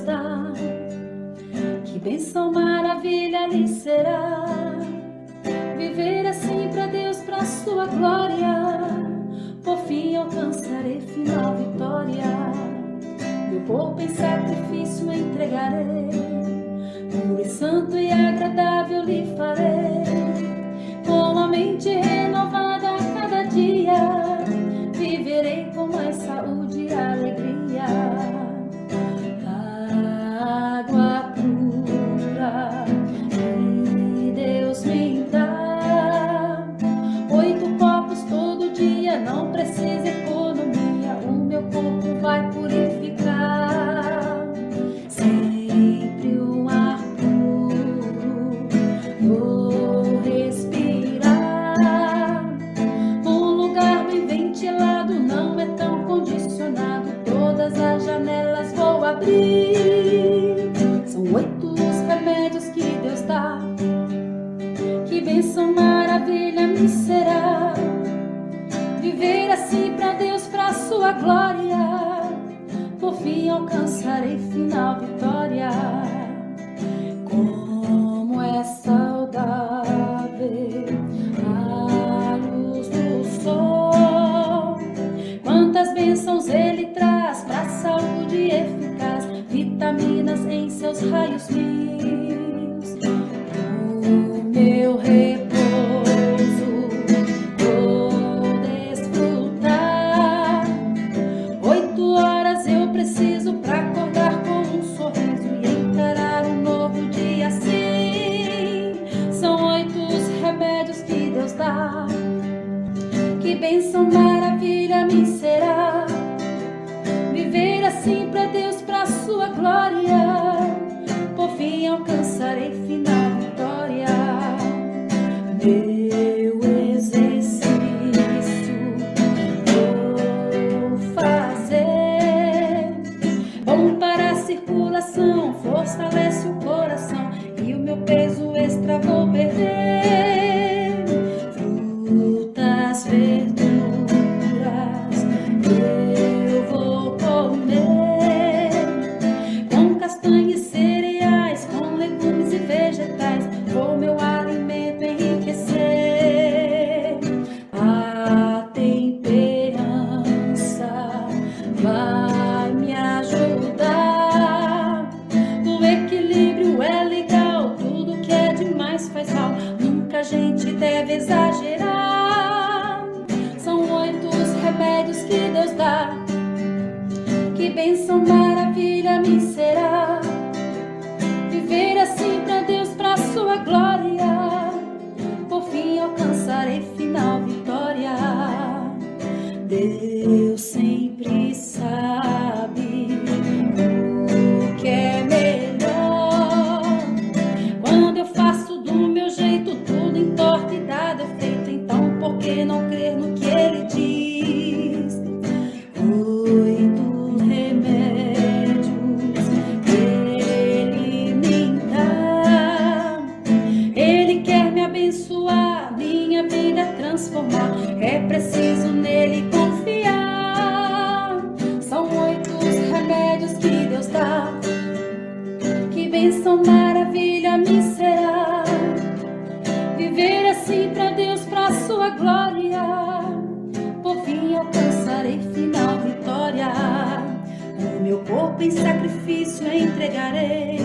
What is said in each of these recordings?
dá. Que bênção, maravilha lhe será. Viver assim pra Deus, pra sua glória. Por fim alcançarei final vitória. Meu corpo em sacrifício entregarei. Puro e santo e agradável lhe farei. Com a mente renovada a cada dia. Viverei com mais saúde e alegria. Água pura que Deus me dá. 8 copos todo dia, não precisa economia. O meu corpo vai purificar. Sempre um ar puro vou respirar. Um lugar bem ventilado, não é tão condicionado. Todas as janelas vou abrir. São 8 os remédios que Deus dá. Que bênção, maravilha me será. Viver assim pra Deus, pra sua glória. Por fim alcançarei final vitória. Como é saudável a luz do sol. Quantas bênçãos ele traz pra saúde eficaz. Vitaminas em seus raios meus. O meu repouso vou desfrutar. 8 horas eu preciso pra acordar com um sorriso e encarar um novo dia assim. São 8 os remédios que Deus dá. Que bênção, maravilha me será. Viver assim pra Deus, pra sua glória. Por fim alcançarei final vitória. Meu exercício vou fazer. Bom para a circulação, fortalece o coração. E o meu peso extra vou perder. Frutas, verduras eu vou comer. Com castanhas, cereais, com legumes e vegetais, vou meu alimento enriquecer. A temperança vai me ajudar. O equilíbrio é legal, tudo que é demais faz mal. Nunca a gente deve exagerar. São 8 os remédios que Deus dá. Que bênção, maravilha me será. Viver assim pra Deus, pra sua glória. Por fim alcançarei final vitória. Deus sempre sabe o que é melhor. Quando eu faço do meu jeito, tudo entorta e dá defeito. Então por que não crer no que Ele diz? 8 remédios Ele me dá. Ele quer me abençoar, minha vida transformar. É preciso nele confiar. São 8 os remédios que Deus dá. Que bênção, maravilha me será. Viver assim pra Deus, pra sua glória. Por fim alcançarei final vitória. O meu corpo em sacrifício entregarei.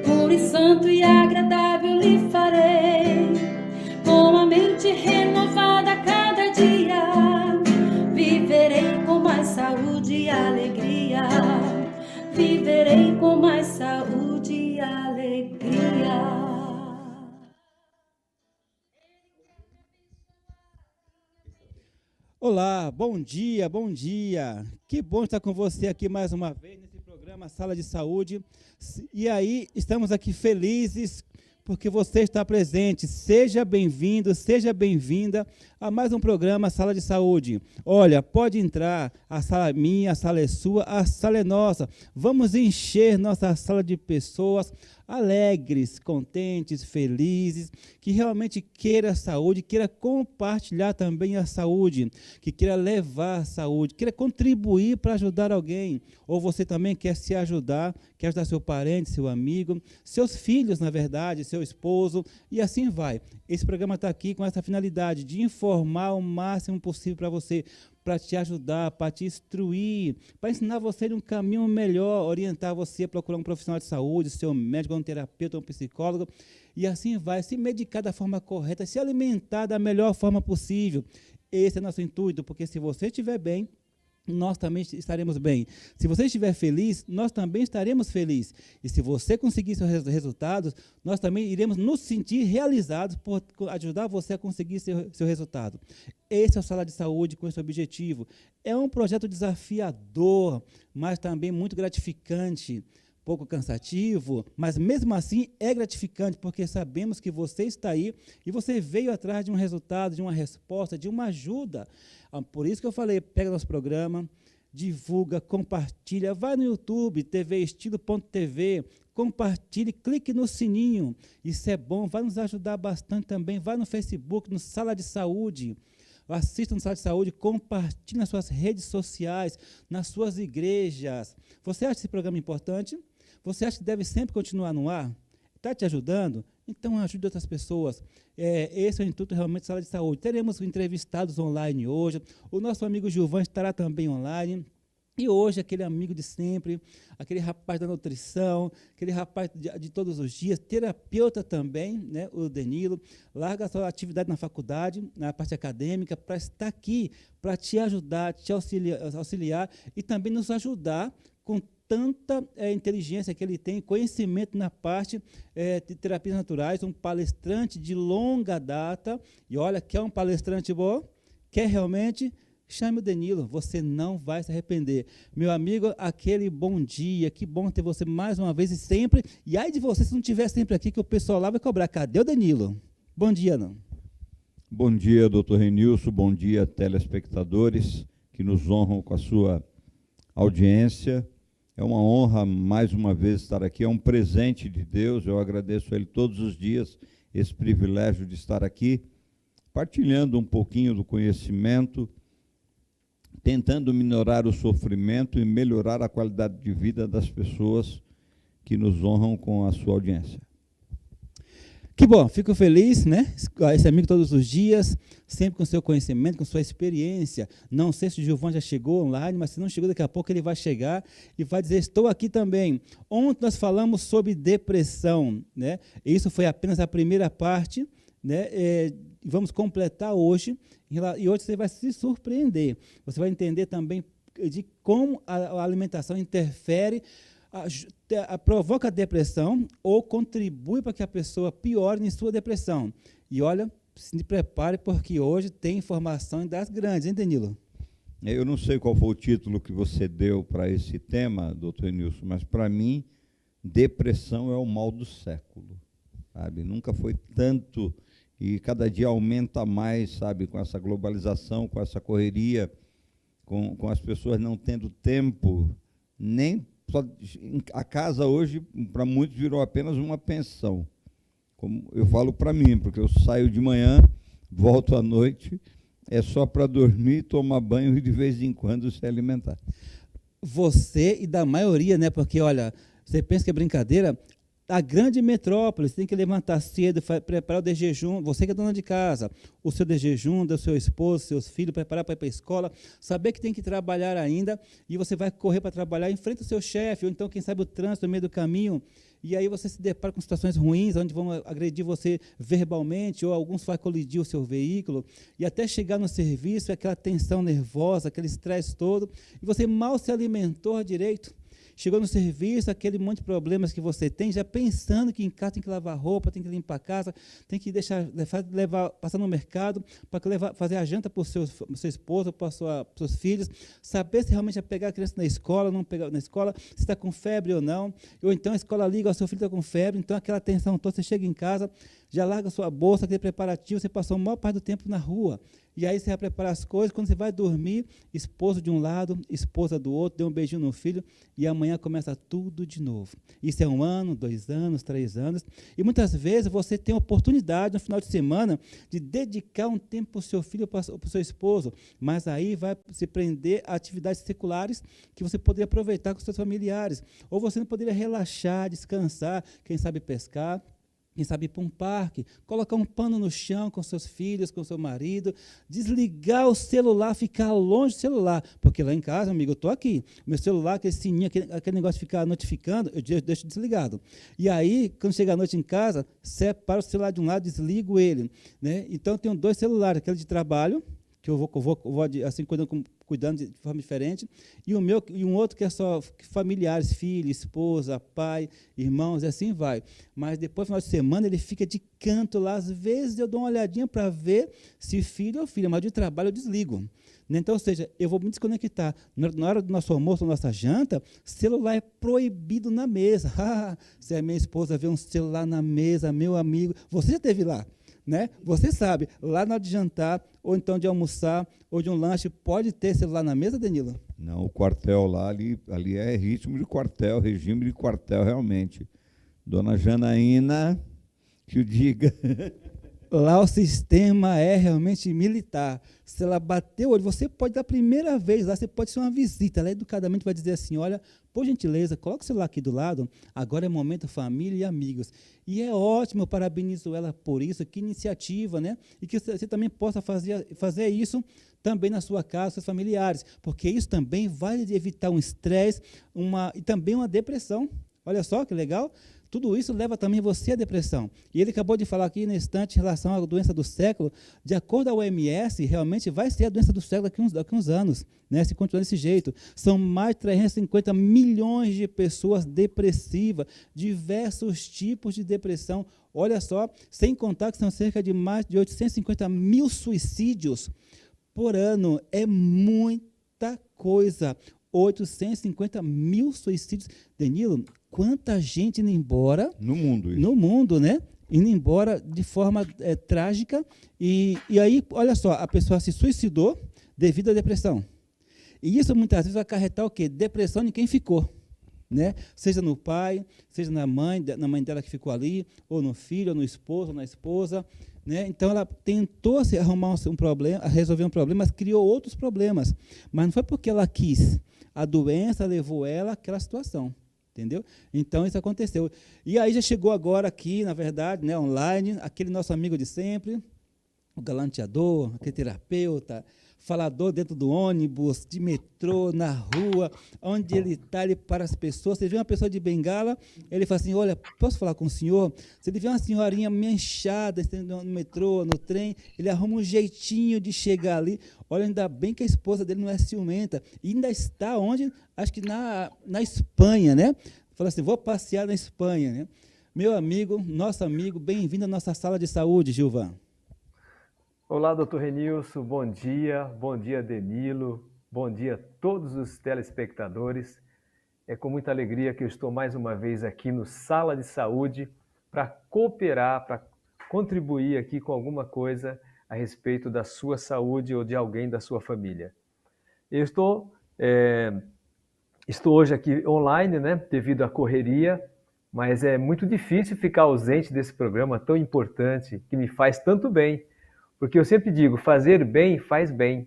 Puro e santo e agradável lhe farei. Com a mente renovada a cada dia. Viverei com mais saúde e alegria. Viverei com mais saúde e alegria. Olá, bom dia, bom dia. Que bom estar com você aqui mais uma vez nesse programa Sala de Saúde. E aí, estamos aqui felizes porque você está presente. Seja bem-vindo, seja bem-vinda a mais um programa Sala de Saúde. Olha, pode entrar, a sala é minha, a sala é sua, a sala é nossa. Vamos encher nossa sala de pessoas, alegres, contentes, felizes, que realmente queira a saúde, queira compartilhar também a saúde, que queira levar a saúde, queira contribuir para ajudar alguém, ou você também quer se ajudar, quer ajudar seu parente, seu amigo, seus filhos, na verdade, seu esposo, e assim vai. Esse programa está aqui com essa finalidade de informar o máximo possível para você, para te ajudar, para te instruir, para ensinar você de um caminho melhor, orientar você a procurar um profissional de saúde, seu médico, um terapeuta, um psicólogo, e assim vai, se medicar da forma correta, se alimentar da melhor forma possível. Esse é nosso intuito, porque se você estiver bem, nós também estaremos bem. Se você estiver feliz, nós também estaremos felizes. E se você conseguir seus resultados, nós também iremos nos sentir realizados por ajudar você a conseguir seu resultado. Esse é o Sala de Saúde com esse objetivo. É um projeto desafiador, mas também muito gratificante, pouco cansativo, mas mesmo assim é gratificante, porque sabemos que você está aí e você veio atrás de um resultado, de uma resposta, de uma ajuda. Por isso que eu falei, pega nosso programa, divulga, compartilha, vai no YouTube, tvestilo.tv, compartilhe, clique no sininho, isso é bom, vai nos ajudar bastante também, vai no Facebook, no Sala de Saúde, assista no Sala de Saúde, compartilhe nas suas redes sociais, nas suas igrejas. Você acha esse programa importante? Você acha que deve sempre continuar no ar? Está te ajudando? Então ajude outras pessoas. Esse é o intuito realmente da Sala de Saúde. Teremos entrevistados online hoje. O nosso amigo Gilvan estará também online. E hoje, aquele amigo de sempre, aquele rapaz da nutrição, aquele rapaz de todos os dias, terapeuta também, né, o Denilo, larga a sua atividade na faculdade, na parte acadêmica, para estar aqui, para te ajudar, te auxiliar e também nos ajudar com tanta inteligência que ele tem, conhecimento na parte de terapias naturais, um palestrante de longa data, e olha, quer um palestrante bom? Quer realmente? Chame o Denilo, você não vai se arrepender. Meu amigo, aquele bom dia, que bom ter você mais uma vez e sempre, e aí de você se não estiver sempre aqui, que o pessoal lá vai cobrar, cadê o Denilo? Bom dia, não? Bom dia, doutor Renilson, bom dia, telespectadores que nos honram com a sua audiência. É uma honra, mais uma vez, estar aqui, é um presente de Deus, eu agradeço a Ele todos os dias, esse privilégio de estar aqui, partilhando um pouquinho do conhecimento, tentando minorar o sofrimento e melhorar a qualidade de vida das pessoas que nos honram com a sua audiência. Que bom, fico feliz, né? Esse amigo todos os dias, sempre com seu conhecimento, com sua experiência. Não sei se o Gilvan já chegou online, mas se não chegou, daqui a pouco ele vai chegar e vai dizer, estou aqui também. Ontem nós falamos sobre depressão, né? Isso foi apenas a primeira parte, né? Vamos completar hoje, e hoje você vai se surpreender. Você vai entender também de como a alimentação interfere, provoca depressão ou contribui para que a pessoa piore em sua depressão. E olha, se prepare, porque hoje tem informação das grandes, hein, Denilo? Eu não sei qual foi o título que você deu para esse tema, doutor Nilson, mas para mim, depressão é o mal do século, sabe? Nunca foi tanto, e cada dia aumenta mais, sabe? Com essa globalização, com essa correria, com as pessoas não tendo tempo, nem a casa hoje, para muitos, virou apenas uma pensão. Como eu falo para mim, porque eu saio de manhã, volto à noite, é só para dormir, tomar banho e de vez em quando se alimentar. Você e da maioria, né? Porque, olha, você pensa que é brincadeira, a grande metrópole, você tem que levantar cedo, preparar o de jejum, você que é dona de casa, o seu de jejum, do seu esposo, seus filhos, preparar para ir para a escola, saber que tem que trabalhar ainda, e você vai correr para trabalhar, enfrenta o seu chefe, ou então, quem sabe, o trânsito no meio do caminho, e aí você se depara com situações ruins, onde vão agredir você verbalmente, ou alguns vão colidir o seu veículo, e até chegar no serviço, aquela tensão nervosa, aquele estresse todo, e você mal se alimentou direito. Chegou no serviço, aquele monte de problemas que você tem, já pensando que em casa tem que lavar roupa, tem que limpar a casa, tem que passar no mercado para fazer a janta para o seu esposo, para os seus filhos, saber se realmente vai pegar a criança na escola, não pegar na escola, se está com febre ou não, ou então a escola liga, o seu filho está com febre, então aquela tensão toda, você chega em casa, já larga a sua bolsa, aquele preparativo, você passou a maior parte do tempo na rua. E aí você vai preparar as coisas, quando você vai dormir, esposo de um lado, esposa do outro, deu um beijinho no filho, e amanhã começa tudo de novo. Isso é 1 ano, 2 anos, 3 anos, e muitas vezes você tem a oportunidade, no final de semana, de dedicar um tempo para o seu filho ou para o seu esposo, mas aí vai se prender a atividades seculares que você poderia aproveitar com seus familiares, ou você não poderia relaxar, descansar, quem sabe pescar, quem sabe ir para um parque, colocar um pano no chão com seus filhos, com seu marido, desligar o celular, ficar longe do celular, porque lá em casa, amigo, eu estou aqui, meu celular, aquele sininho, aquele negócio de ficar notificando, eu deixo desligado. E aí, quando chega a noite em casa, separo o celular de um lado, desligo ele, né? Então, eu tenho 2 celulares, aquele de trabalho, que eu vou assim, cuidando de forma diferente, e um outro que é só familiares, filho, esposa, pai, irmãos, e assim vai. Mas depois, no final de semana, ele fica de canto lá, às vezes eu dou uma olhadinha para ver se filho ou filha, mas de trabalho eu desligo. Então, ou seja, eu vou me desconectar. Na hora do nosso almoço, da nossa janta, celular é proibido na mesa. Se a minha esposa vê um celular na mesa, meu amigo, você já esteve lá, né? Você sabe, lá na hora de jantar, ou então de almoçar, ou de um lanche, pode ter celular na mesa, Danilo? Não, o quartel lá, ali é ritmo de quartel, regime de quartel, realmente. Dona Janaína, que o diga. Lá o sistema é realmente militar. Se ela bater o olho, você pode, da primeira vez lá, você pode ser uma visita. Ela educadamente vai dizer assim, olha, por gentileza, coloca o celular aqui do lado, agora é momento família e amigos. E é ótimo, eu parabenizo ela por isso, que iniciativa, né? E que você também possa fazer isso também na sua casa, seus familiares, porque isso também vai evitar um estresse e também uma depressão. Olha só que legal. Tudo isso leva também você à depressão. E ele acabou de falar aqui na instante em relação à doença do século. De acordo à OMS, realmente vai ser a doença do século daqui a uns anos, né, se continuar desse jeito. São mais de 350 milhões de pessoas depressivas, diversos tipos de depressão. Olha só, sem contar que são cerca de mais de 850 mil suicídios por ano. É muita coisa. 850 mil suicídios. Danilo, quanta gente indo embora no mundo, isso. No mundo, né? Indo embora de forma trágica. E aí, olha só, a pessoa se suicidou devido à depressão. E isso muitas vezes vai acarretar o quê? Depressão em quem ficou, né? Seja no pai, seja na mãe dela que ficou ali, ou no filho, ou no esposo, ou na esposa, né? Então ela tentou se arrumar um problema, resolver um problema, mas criou outros problemas. Mas não foi porque ela quis. A doença levou ela àquela situação. Entendeu? Então, isso aconteceu. E aí já chegou agora aqui, na verdade, né, online, aquele nosso amigo de sempre, o galanteador, aquele terapeuta, falador dentro do ônibus, de metrô, na rua, onde ele está, ele para as pessoas. Você vê uma pessoa de bengala, ele fala assim, olha, posso falar com o senhor? Se ele vê uma senhorinha manchada no metrô, no trem, ele arruma um jeitinho de chegar ali. Olha, ainda bem que a esposa dele não é ciumenta. E ainda está onde? Acho que na Espanha, né? Fala assim, vou passear na Espanha, né? Meu amigo, nosso amigo, bem-vindo à nossa sala de saúde, Gilvan. Olá, doutor Renilson, bom dia Danilo, bom dia a todos os telespectadores. É com muita alegria que eu estou mais uma vez aqui no Sala de Saúde para cooperar, para contribuir aqui com alguma coisa a respeito da sua saúde ou de alguém da sua família. Eu estou hoje aqui online, né, devido à correria, mas é muito difícil ficar ausente desse programa tão importante que me faz tanto bem. Porque eu sempre digo, fazer bem faz bem.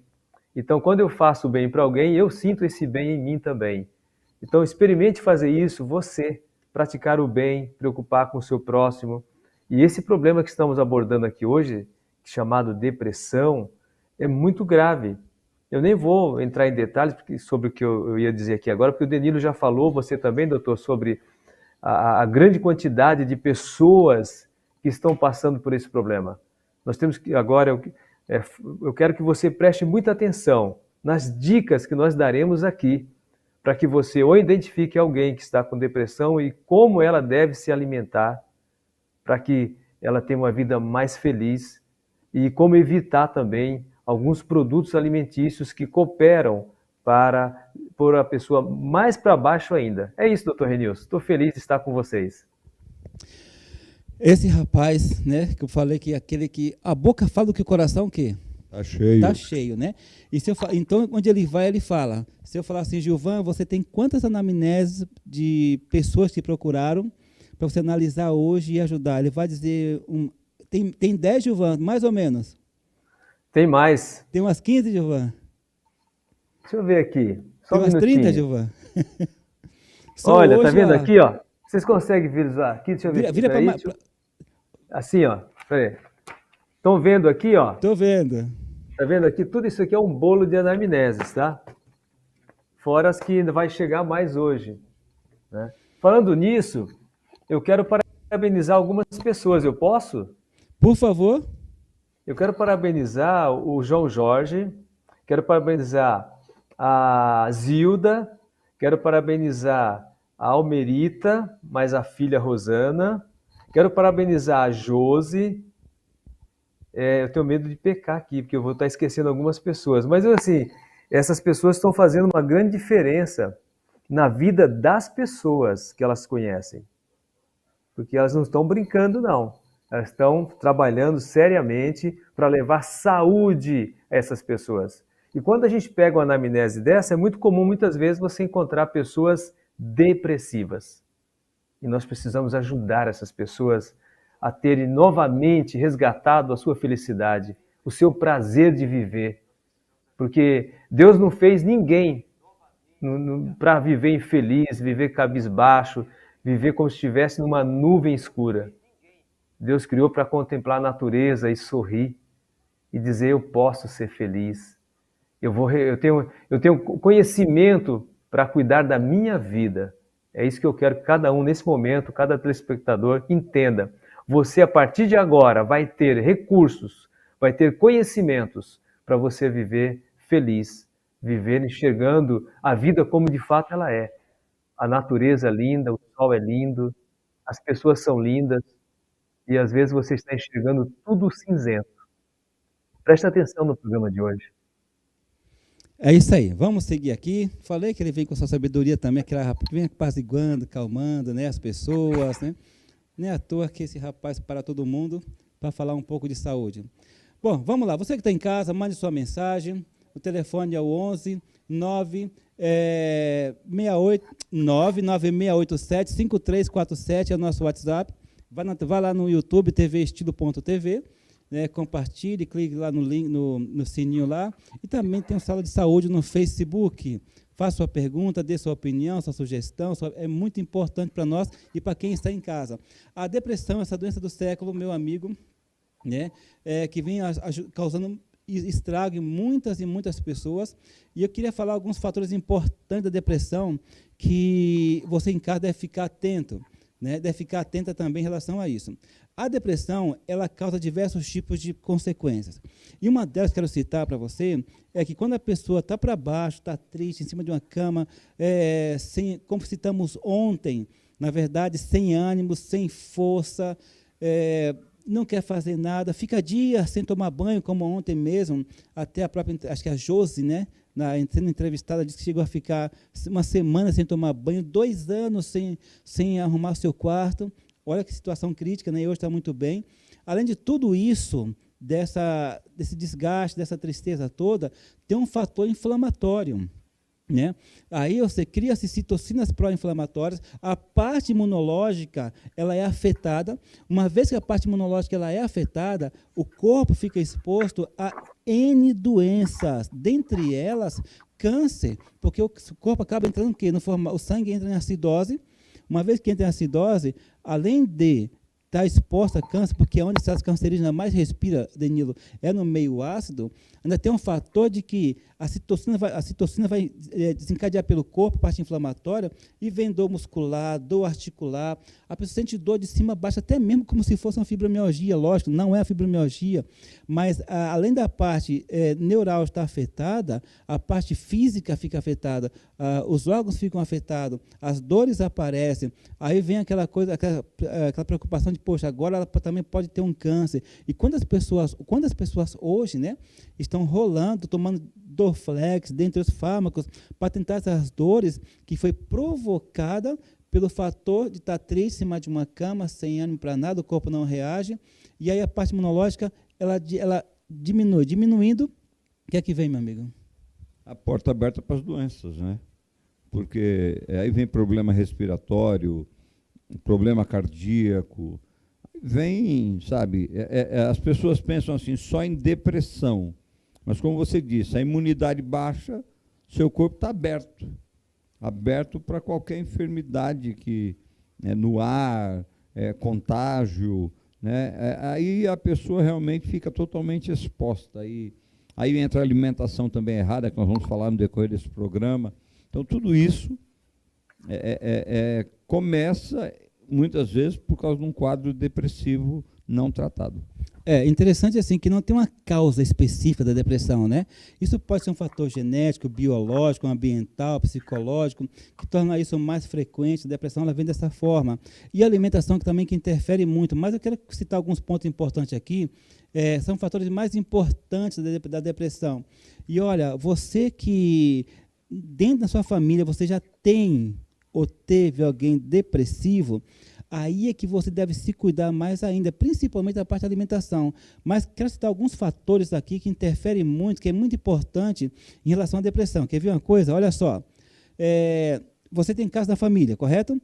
Então, quando eu faço bem para alguém, eu sinto esse bem em mim também. Então, experimente fazer isso, você, praticar o bem, preocupar com o seu próximo. E esse problema que estamos abordando aqui hoje, chamado depressão, é muito grave. Eu nem vou entrar em detalhes sobre o que eu ia dizer aqui agora, porque o Danilo já falou, você também, doutor, sobre a grande quantidade de pessoas que estão passando por esse problema. Nós temos que, agora, eu quero que você preste muita atenção nas dicas que nós daremos aqui, para que você ou identifique alguém que está com depressão e como ela deve se alimentar, para que ela tenha uma vida mais feliz, e como evitar também alguns produtos alimentícios que cooperam para pôr a pessoa mais para baixo ainda. É isso, doutor Renilson. Estou feliz de estar com vocês. Esse rapaz, né, que eu falei que aquele que a boca fala do que o coração o quê? Está cheio. Está cheio, né? E se eu então, onde ele vai, ele fala. Se eu falar assim, Gilvan, você tem quantas anamneses de pessoas que procuraram para você analisar hoje e ajudar? Ele vai dizer, tem 10, Gilvan, mais ou menos? Tem mais. Tem umas 15, Gilvan? Deixa eu ver aqui. Só Tem umas um 30, minutinho. Gilvan? Olha, tá hoje, vendo aqui, ó? Vocês conseguem visualizar aqui? Deixa eu ver. Vira Peraí, Assim, ó. Peraí. Estão vendo aqui, ó? Tô vendo. Tá vendo aqui? Tudo isso aqui é um bolo de anamneses, tá? Fora as que ainda vai chegar mais hoje, né? Falando nisso, eu quero parabenizar algumas pessoas. Eu posso? Por favor. Eu quero parabenizar o João Jorge, quero parabenizar a Zilda, quero parabenizar a Almerita, mais a filha Rosana, quero parabenizar a Josi. Eu tenho medo de pecar aqui, porque eu vou estar esquecendo algumas pessoas. Mas, assim, essas pessoas estão fazendo uma grande diferença na vida das pessoas que elas conhecem. Porque elas não estão brincando, não. Elas estão trabalhando seriamente para levar saúde a essas pessoas. E quando a gente pega uma anamnese dessa, é muito comum, muitas vezes, você encontrar pessoas depressivas. E nós precisamos ajudar essas pessoas a terem novamente resgatado a sua felicidade, o seu prazer de viver. Porque Deus não fez ninguém para viver infeliz, viver cabisbaixo, viver como se estivesse numa nuvem escura. Deus criou para contemplar a natureza e sorrir e dizer, eu posso ser feliz. Eu tenho conhecimento para cuidar da minha vida. É isso que eu quero que cada um, nesse momento, cada telespectador, entenda. Você, a partir de agora, vai ter recursos, vai ter conhecimentos para você viver feliz, viver enxergando a vida como de fato ela é. A natureza é linda, o sol é lindo, as pessoas são lindas, e às vezes você está enxergando tudo cinzento. Presta atenção no programa de hoje. É isso aí, vamos seguir aqui. Falei que ele vem com sua sabedoria também, aquele rapaz que vem apaziguando, calmando, né, as pessoas, né? Não é à toa que esse rapaz para todo mundo para falar um pouco de saúde. Bom, vamos lá, você que está em casa, mande sua mensagem. O telefone é o 11 99687 5347, é o nosso WhatsApp. Vai lá no YouTube, tvestilo.tv, né, compartilhe, clique lá no link, no sininho lá. E também tem a Sala de Saúde no Facebook. Faça sua pergunta, dê sua opinião, sua sugestão, é muito importante para nós e para quem está em casa. A depressão, essa doença do século, meu amigo, né, que vem causando estrago em muitas e muitas pessoas. E eu queria falar alguns fatores importantes da depressão que você em casa deve ficar atento, né, deve ficar atenta também em relação a isso. A depressão, ela causa diversos tipos de consequências. E uma delas que eu quero citar para você é que quando a pessoa está para baixo, está triste, em cima de uma cama, como citamos ontem, na verdade, sem ânimo, sem força, não quer fazer nada, fica dias sem tomar banho, como ontem mesmo, até a própria, acho que a Josi, né, sendo entrevistada, disse que chegou a ficar uma semana sem tomar banho, 2 anos sem arrumar seu quarto. Olha que situação crítica, né? E hoje está muito bem. Além de tudo isso, desse desgaste, dessa tristeza toda, tem um fator inflamatório, né? Aí você cria-se citocinas pró-inflamatórias, a parte imunológica ela é afetada. Uma vez que a parte imunológica ela é afetada, o corpo fica exposto a N doenças, dentre elas câncer, porque o corpo acaba entrando o quê? O sangue entra em acidose. Uma vez que entra em acidose, além de estar exposta a câncer, porque é onde essas cancerígenas mais respira, Danilo, é no meio ácido, ainda tem um fator de que a citocina vai desencadear pelo corpo, parte inflamatória, e vem dor muscular, dor articular, a pessoa sente dor de cima a baixo, até mesmo como se fosse uma fibromialgia, lógico, não é a fibromialgia, mas além da parte neural estar afetada, a parte física fica afetada, os órgãos ficam afetados, as dores aparecem, aí vem aquela preocupação de, poxa, agora ela também pode ter um câncer. E quando as pessoas hoje, né, estão rolando, tomando Dorflex, dentre os fármacos, para tentar essas dores que foi provocada pelo fator de estar triste em cima de uma cama, sem ânimo para nada, o corpo não reage, e aí a parte imunológica, ela diminuindo, o que é que vem, meu amigo? A porta aberta para as doenças, né? Porque aí vem problema respiratório, problema cardíaco, vem, sabe, as pessoas pensam assim, só em depressão, mas como você disse, a imunidade baixa, seu corpo está aberto para qualquer enfermidade que no ar, contágio, né? Aí a pessoa realmente fica totalmente exposta. Aí entra a alimentação também errada, que nós vamos falar no decorrer desse programa. Então, tudo isso começa, muitas vezes, por causa de um quadro depressivo não tratado. É interessante assim que não tem uma causa específica da depressão, né? Isso pode ser um fator genético, biológico, ambiental, psicológico, que torna isso mais frequente. A depressão ela vem dessa forma. E a alimentação que também que interfere muito. Mas eu quero citar alguns pontos importantes aqui. São fatores mais importantes da depressão. E olha, você que dentro da sua família você já tem ou teve alguém depressivo, aí é que você deve se cuidar mais ainda, principalmente a parte da alimentação. Mas quero citar alguns fatores aqui que interferem muito, que é muito importante em relação à depressão. Quer ver uma coisa? Olha só. Você tem caso da família, correto?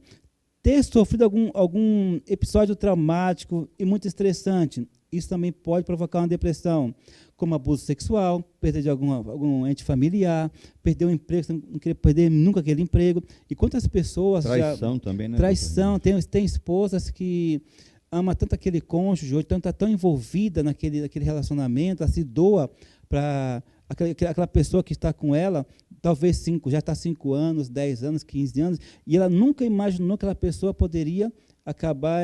Ter sofrido algum episódio traumático e muito estressante, isso também pode provocar uma depressão, como abuso sexual, perda de algum ente familiar, perder um emprego, você não querer perder nunca aquele emprego. E quantas pessoas traição também, né? Traição, tem esposas que ama tanto aquele cônjuge, ou então está tão envolvida naquele relacionamento, ela se doa para aquela pessoa que está com ela, talvez já está 5 anos, 10 anos, 15 anos, e ela nunca imaginou que aquela pessoa poderia acabar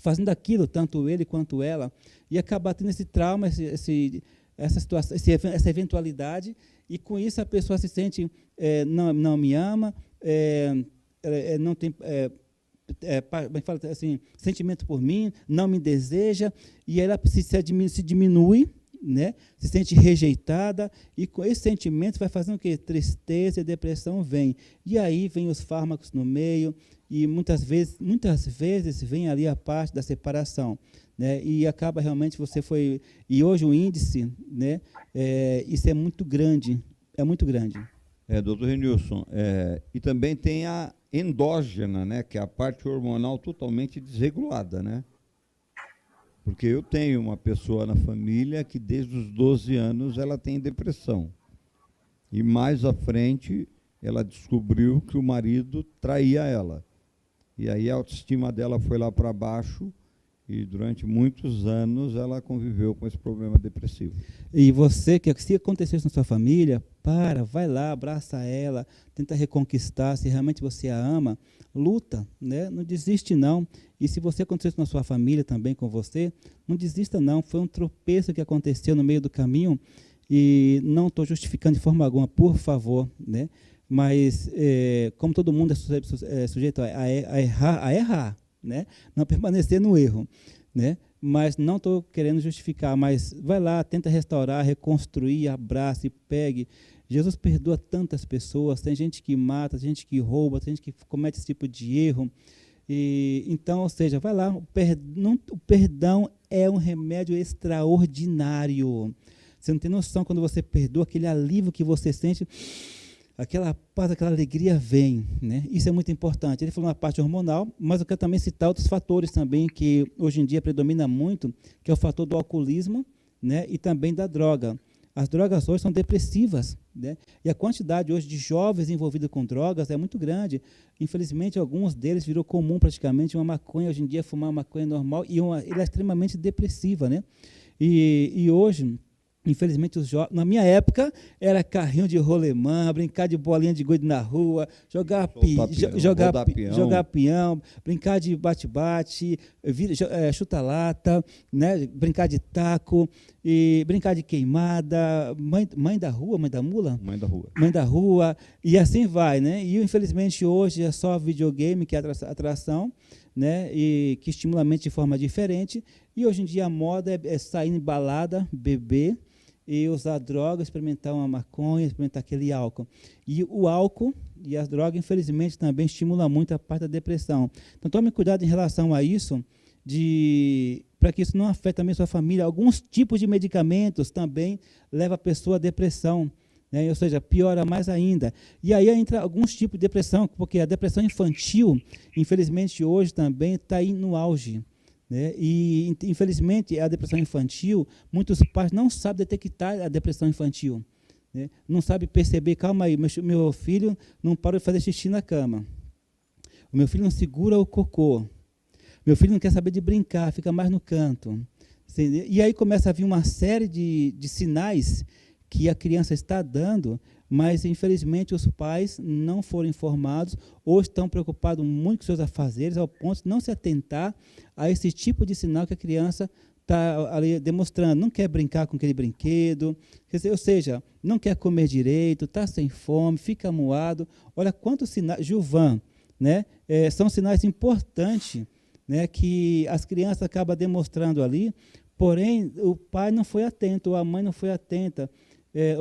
fazendo aquilo, tanto ele quanto ela, e acabar tendo esse trauma, essa situação, essa eventualidade, e com isso a pessoa se sente, não me ama, não tem fala assim, sentimento por mim, não me deseja, e ela se diminui, né? Se sente rejeitada, e com esse sentimento vai fazendo o quê? Tristeza e depressão vem. E aí vem os fármacos no meio, e muitas vezes vem ali a parte da separação, né? E acaba realmente e hoje o índice, né? Isso é muito grande, Doutor Renilson, e também tem a endógena, né? Que é a parte hormonal totalmente desregulada, né? Porque eu tenho uma pessoa na família que desde os 12 anos ela tem depressão. E mais à frente ela descobriu que o marido traía ela. E aí a autoestima dela foi lá para baixo e durante muitos anos ela conviveu com esse problema depressivo. E você, se acontecer isso na sua família, vai lá, abraça ela, tenta reconquistar, se realmente você a ama, luta, né? Não desiste não. E se você acontecer isso na sua família também com você, não desista não, foi um tropeço que aconteceu no meio do caminho, e não estou justificando de forma alguma, por favor, né? Mas, como todo mundo é sujeito a errar, né? Não permanecer no erro, né? Mas não estou querendo justificar, mas vai lá, tenta restaurar, reconstruir, abraça e pegue. Jesus perdoa tantas pessoas, tem gente que mata, tem gente que rouba, tem gente que comete esse tipo de erro. Então, ou seja, vai lá, o perdão é um remédio extraordinário. Você não tem noção, quando você perdoa, aquele alívio que você sente, aquela paz, aquela alegria vem, né? Isso é muito importante. Ele falou na parte hormonal, mas eu quero também citar outros fatores também que hoje em dia predomina muito, que é o fator do alcoolismo, né? E também da droga. As drogas hoje são depressivas, né? E a quantidade hoje de jovens envolvidos com drogas é muito grande. Infelizmente, alguns deles virou comum praticamente uma maconha. Hoje em dia, fumar uma maconha normal, e ele é extremamente depressiva, né? E hoje, infelizmente, na minha época, era carrinho de rolemã, brincar de bolinha de gude na rua, jogar peão, brincar de bate-bate, chuta-lata, né? Brincar de taco, e brincar de queimada, mãe da rua, mãe da mula? Mãe da rua, e assim vai, né? E infelizmente hoje é só videogame que é atração, né? E que estimula a mente de forma diferente, e hoje em dia a moda é sair em balada, beber, e usar droga, experimentar uma maconha, experimentar aquele álcool. E o álcool e as drogas, infelizmente, também estimulam muito a parte da depressão. Então, tome cuidado em relação a isso, para que isso não afete também a sua família. Alguns tipos de medicamentos também levam a pessoa à depressão, né? Ou seja, piora mais ainda. E aí entra alguns tipos de depressão, porque a depressão infantil, infelizmente, hoje também está aí no auge, né? E, infelizmente, a depressão infantil, muitos pais não sabem detectar a depressão infantil, né? Não sabem perceber, calma aí, meu filho não para de fazer xixi na cama. O meu filho não segura o cocô. Meu filho não quer saber de brincar, fica mais no canto. E aí começa a vir uma série de sinais que a criança está dando, mas, infelizmente, os pais não foram informados ou estão preocupados muito com seus afazeres, ao ponto de não se atentar a esse tipo de sinal que a criança está ali demonstrando. Não quer brincar com aquele brinquedo, ou seja, não quer comer direito, está sem fome, fica amuado. Olha quantos sinais, Gilvan, né? São sinais importantes, né, que as crianças acabam demonstrando ali, porém o pai não foi atento, ou a mãe não foi atenta,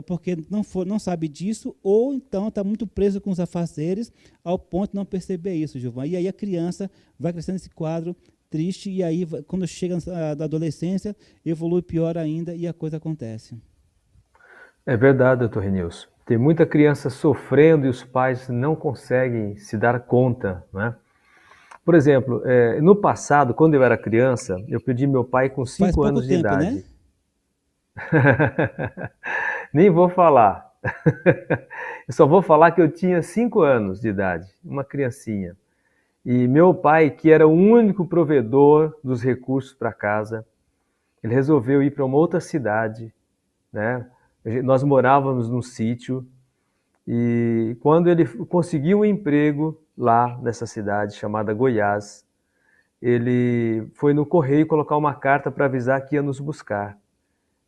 porque não sabe disso, ou então está muito preso com os afazeres, ao ponto de não perceber isso, Gilvan. E aí a criança vai crescendo esse quadro triste, e aí quando chega da adolescência, evolui pior ainda, e a coisa acontece. É verdade, doutor Renilson. Tem muita criança sofrendo e os pais não conseguem se dar conta, né? Por exemplo, no passado, quando eu era criança, eu perdi meu pai com 5 anos de idade. Né? Nem vou falar. Eu só vou falar que eu tinha 5 anos de idade, uma criancinha. E meu pai, que era o único provedor dos recursos para casa, ele resolveu ir para uma outra cidade, né? Nós morávamos num sítio, e quando ele conseguiu um emprego lá nessa cidade chamada Goiás, ele foi no correio colocar uma carta para avisar que ia nos buscar.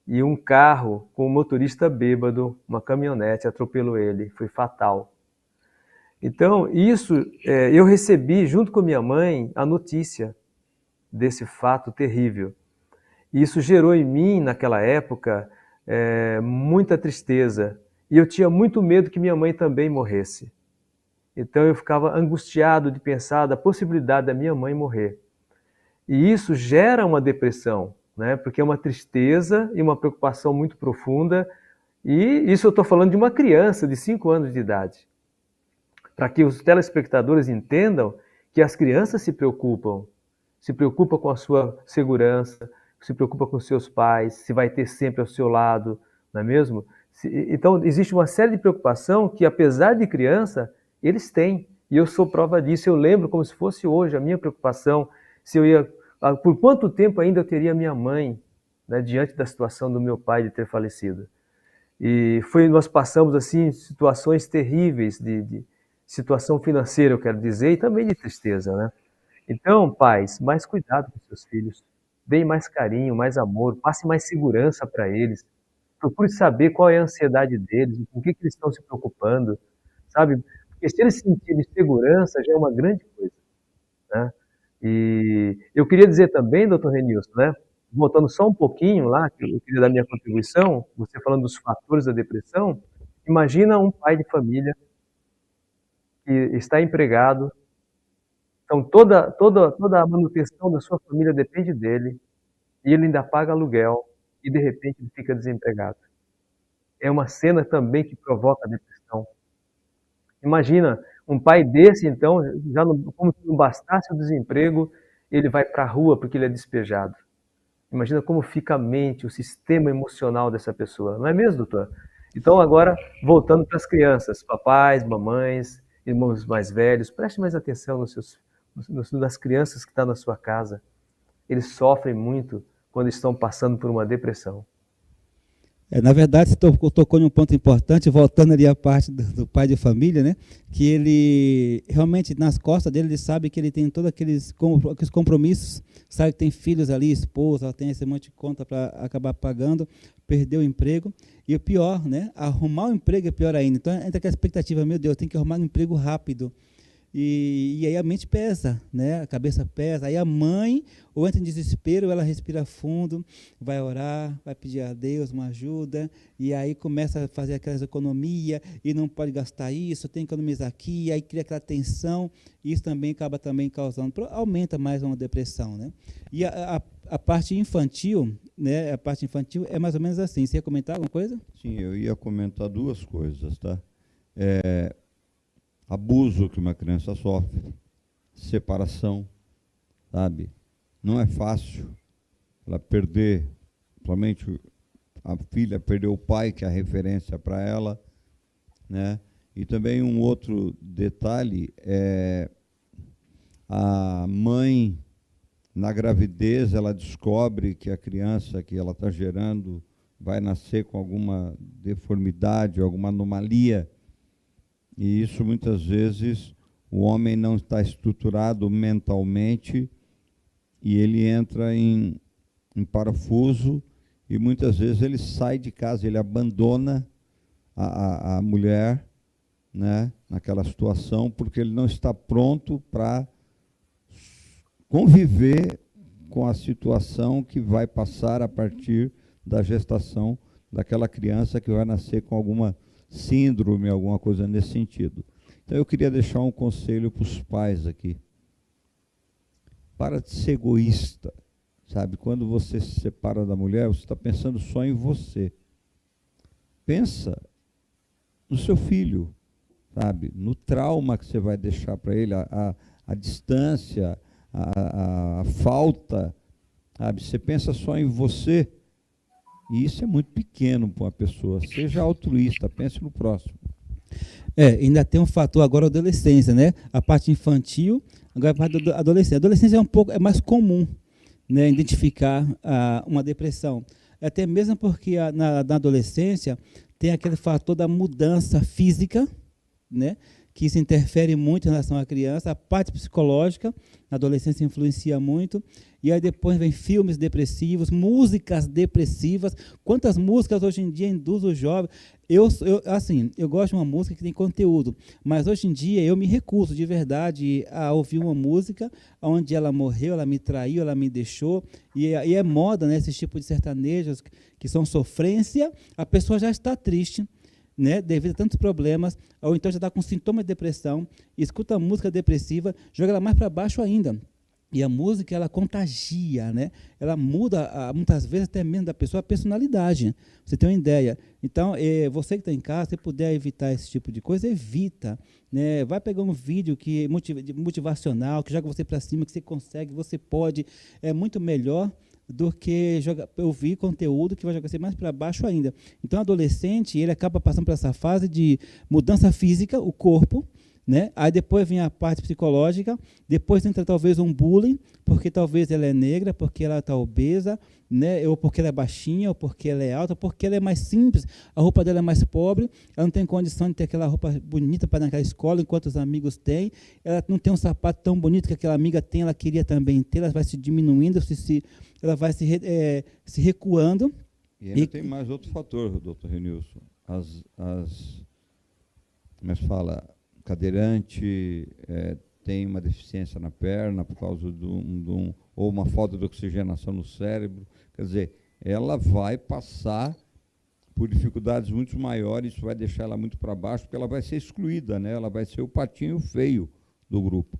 E um carro com um motorista bêbado, uma caminhonete, atropelou ele, foi fatal. Então, isso, eu recebi, junto com minha mãe, a notícia desse fato terrível. E isso gerou em mim, naquela época, muita tristeza. E eu tinha muito medo que minha mãe também morresse. Então eu ficava angustiado de pensar da possibilidade da minha mãe morrer. E isso gera uma depressão, né? Porque é uma tristeza e uma preocupação muito profunda. E isso eu estou falando de uma criança de 5 anos de idade. Para que os telespectadores entendam que as crianças se preocupam com a sua segurança, se preocupam com seus pais, se vai ter sempre ao seu lado, não é mesmo? Então existe uma série de preocupação que, apesar de criança, eles têm. E eu sou prova disso. Eu lembro como se fosse hoje a minha preocupação, se eu ia, por quanto tempo ainda eu teria minha mãe, né, diante da situação do meu pai de ter falecido. E nós passamos assim situações terríveis de situação financeira, eu quero dizer, e também de tristeza, né? Então, pais, mais cuidado com seus filhos. Deem mais carinho, mais amor, passe mais segurança para eles. Procure saber qual é a ansiedade deles, com o que eles estão se preocupando, sabe? Porque se eles sentirem segurança, já é uma grande coisa, né? E eu queria dizer também, doutor Renilson, né? Voltando só um pouquinho lá, que eu queria dar minha contribuição, você falando dos fatores da depressão, imagina um pai de família que está empregado, então toda a manutenção da sua família depende dele, e ele ainda paga aluguel, e de repente ele fica desempregado. É uma cena também que provoca depressão. Imagina, um pai desse, então, como se não bastasse o desemprego, ele vai para a rua porque ele é despejado. Imagina como fica a mente, o sistema emocional dessa pessoa. Não é mesmo, doutor? Então, agora, voltando para as crianças, papais, mamães, irmãos mais velhos, preste mais atenção nas crianças que estão na sua casa. Eles sofrem muito quando estão passando por uma depressão. Na verdade, você tocou em um ponto importante, voltando ali a parte do pai de família, né? Que ele, realmente, nas costas dele, ele sabe que ele tem todos aqueles compromissos, sabe que tem filhos ali, esposa, tem esse monte de conta para acabar pagando, perdeu o emprego. E o pior, né? Arrumar um emprego é pior ainda. Então, entra aquela expectativa, meu Deus, tem que arrumar um emprego rápido. E aí a mente pesa, né? A cabeça pesa. Aí a mãe ou entra em desespero, ou ela respira fundo, vai orar, vai pedir a Deus uma ajuda, e aí começa a fazer aquelas economias, e não pode gastar isso, tem que economizar aqui, e aí cria aquela tensão, e isso também acaba também causando, aumenta mais uma depressão, né? E a parte infantil, né? A parte infantil é mais ou menos assim. Você ia comentar alguma coisa? Sim, eu ia comentar duas coisas, tá? Abuso que uma criança sofre, separação, sabe? Não é fácil ela perder, somente a filha perder o pai, que é a referência para ela, né? E também um outro detalhe é a mãe, na gravidez, ela descobre que a criança que ela está gerando vai nascer com alguma deformidade, alguma anomalia, e isso muitas vezes o homem não está estruturado mentalmente e ele entra em parafuso, e muitas vezes ele sai de casa, ele abandona a mulher, né, naquela situação, porque ele não está pronto para conviver com a situação que vai passar a partir da gestação daquela criança que vai nascer com alguma síndrome, alguma coisa nesse sentido. Então eu queria deixar um conselho para os pais aqui. Para de ser egoísta, sabe? Quando você se separa da mulher, você está pensando só em você. Pensa no seu filho, sabe? No trauma que você vai deixar para ele, a distância, a falta, sabe? Você pensa só em você, e isso é muito pequeno para uma pessoa. Seja altruísta, pense no próximo. Ainda tem um fator agora, a adolescência, né? A parte infantil, agora a parte da adolescência. A adolescência é mais comum, né, identificar uma depressão. Até mesmo porque na adolescência tem aquele fator da mudança física, né, que isso interfere muito em relação à criança. A parte psicológica na adolescência influencia muito. E aí depois vem filmes depressivos, músicas depressivas. Quantas músicas hoje em dia induzem os jovens? Eu gosto de uma música que tem conteúdo, mas hoje em dia eu me recuso de verdade a ouvir uma música onde ela morreu, ela me traiu, ela me deixou. E é moda, né, esse tipo de sertanejos que são sofrência. A pessoa já está triste, né, devido a tantos problemas, ou então já está com sintomas de depressão, escuta a música depressiva, joga ela mais para baixo ainda. E a música, ela contagia, né? Ela muda, muitas vezes, até mesmo da pessoa, a personalidade. Você tem uma ideia. Então, você que está em casa, se puder evitar esse tipo de coisa, evita, né? Vai pegar um vídeo motivacional, que joga você para cima, que você consegue, você pode. É muito melhor do que ouvir conteúdo que vai jogar você mais para baixo ainda. Então, o adolescente, ele acaba passando por essa fase de mudança física, o corpo, né? Aí depois vem a parte psicológica, depois entra talvez um bullying, porque talvez ela é negra, porque ela está obesa, né? Ou porque ela é baixinha, ou porque ela é alta, ou porque ela é mais simples, a roupa dela é mais pobre, ela não tem condição de ter aquela roupa bonita para ir naquela escola, enquanto os amigos têm, ela não tem um sapato tão bonito que aquela amiga tem, ela queria também ter, ela vai se diminuindo, ela vai se recuando. E ainda tem mais outro fator, doutor Renilson, como se fala, cadeirante, tem uma deficiência na perna por causa ou uma falta de oxigenação no cérebro. Quer dizer, ela vai passar por dificuldades muito maiores, isso vai deixar ela muito para baixo, porque ela vai ser excluída, né? Ela vai ser o patinho feio do grupo.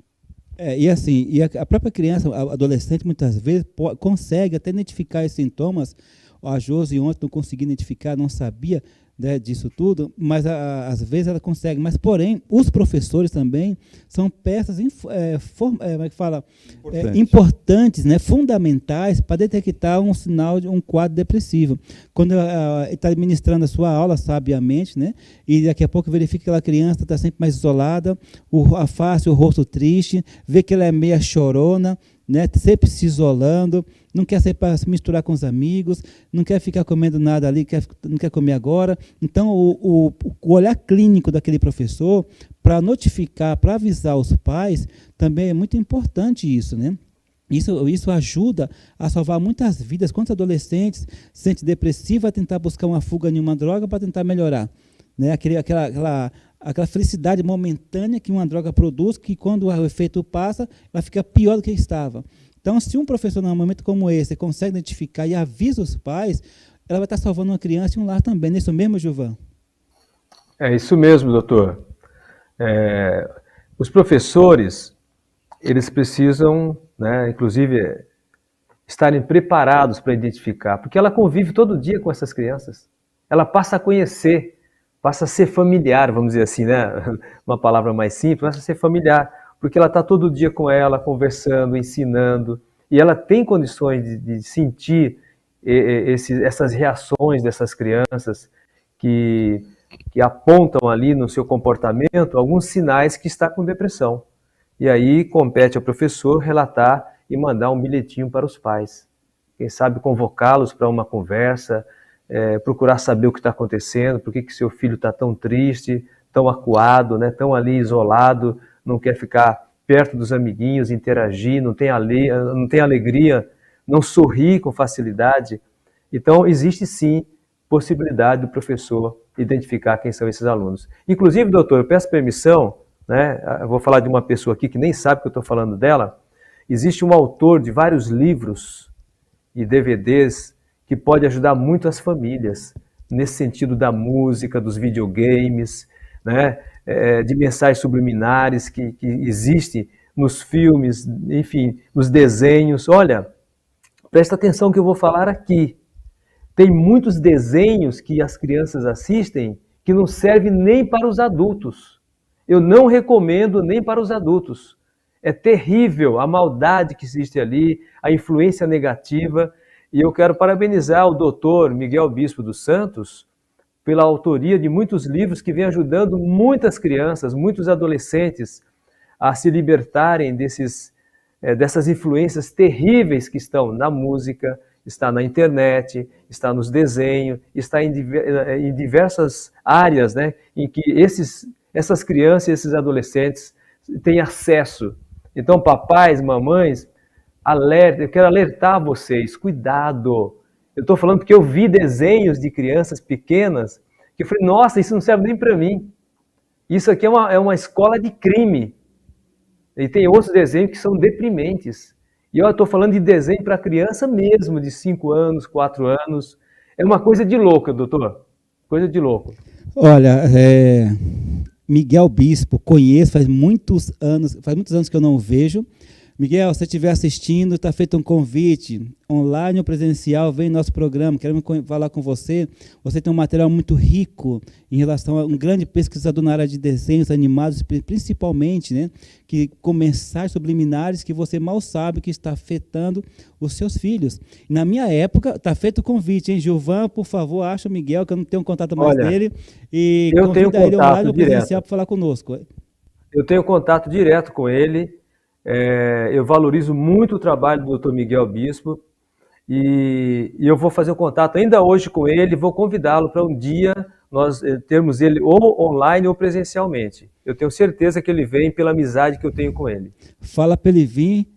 E assim, a própria criança, a adolescente, muitas vezes consegue até identificar esses sintomas. A Josi ontem não conseguia identificar, não sabia, né, disso tudo, mas às vezes ela consegue. Mas, porém, os professores também são peças importantes, né, fundamentais para detectar um sinal de um quadro depressivo. Quando ele está administrando a sua aula sabiamente, né, e daqui a pouco verifica que aquela criança está sempre mais isolada, a face, o rosto triste, vê que ela é meia chorona, né, sempre se isolando, não quer sair para se misturar com os amigos, não quer ficar comendo nada ali, não quer comer agora. Então, o olhar clínico daquele professor, para notificar, para avisar os pais, também é muito importante isso, né? Isso ajuda a salvar muitas vidas. Quantos adolescentes se sentem depressivos, a tentar buscar uma fuga em uma droga para tentar melhorar, né? aquela felicidade momentânea que uma droga produz, que quando o efeito passa, ela fica pior do que estava. Então, se um professor, num momento como esse, consegue identificar e avisa os pais, ela vai estar salvando uma criança e um lar também. Não é isso mesmo, Gilvan? É isso mesmo, doutor. Os professores, eles precisam, né, inclusive, estarem preparados para identificar, porque ela convive todo dia com essas crianças. Ela passa a conhecer, passa a ser familiar, vamos dizer assim, né? Uma palavra mais simples, passa a ser familiar, porque ela está todo dia com ela, conversando, ensinando, e ela tem condições de sentir essas reações dessas crianças que apontam ali no seu comportamento alguns sinais que está com depressão. E aí compete ao professor relatar e mandar um bilhetinho para os pais. Quem sabe convocá-los para uma conversa, procurar saber o que está acontecendo, por que seu filho está tão triste, tão acuado, né, tão ali isolado, não quer ficar perto dos amiguinhos, interagir, não tem alegria, não sorri com facilidade. Então, existe sim possibilidade do professor identificar quem são esses alunos. Inclusive, doutor, eu peço permissão, né, eu vou falar de uma pessoa aqui que nem sabe que eu estou falando dela. Existe um autor de vários livros e DVDs que pode ajudar muito as famílias, nesse sentido da música, dos videogames, né, de mensagens subliminares que existem nos filmes, enfim, nos desenhos. Olha, presta atenção no que eu vou falar aqui. Tem muitos desenhos que as crianças assistem que não servem nem para os adultos. Eu não recomendo nem para os adultos. É terrível a maldade que existe ali, a influência negativa. E eu quero parabenizar o doutor Miguel Bispo dos Santos pela autoria de muitos livros que vem ajudando muitas crianças, muitos adolescentes a se libertarem dessas influências terríveis que estão na música, está na internet, está nos desenhos, está em diversas áreas, né, em que essas crianças e esses adolescentes têm acesso. Então, papais, mamães, alerta, eu quero alertar vocês, cuidado. Eu estou falando porque eu vi desenhos de crianças pequenas que eu falei, nossa, isso não serve nem para mim. Isso aqui é uma escola de crime. E tem outros desenhos que são deprimentes. E eu estou falando de desenho para criança mesmo, de 5 anos, 4 anos. É uma coisa de louco, doutor. Coisa de louco. Olha, Miguel Bispo, conheço, faz muitos anos que eu não o vejo. Miguel, se você estiver assistindo, está feito um convite, online ou presencial, vem no nosso programa, queremos falar com você. Você tem um material muito rico em relação a um grande pesquisador na área de desenhos animados, principalmente, né, com mensagens subliminares que você mal sabe que está afetando os seus filhos. Na minha época, está feito o convite, hein, Gilvan, por favor, acha o Miguel, que eu não tenho contato mais dele, e convida ele online ou presencial para falar conosco. Eu tenho contato direto com ele. Eu valorizo muito o trabalho do Dr. Miguel Bispo e eu vou fazer um contato ainda hoje com ele, vou convidá-lo para um dia nós termos ele ou online ou presencialmente. Eu tenho certeza que ele vem pela amizade que eu tenho com ele. Fala para ele vir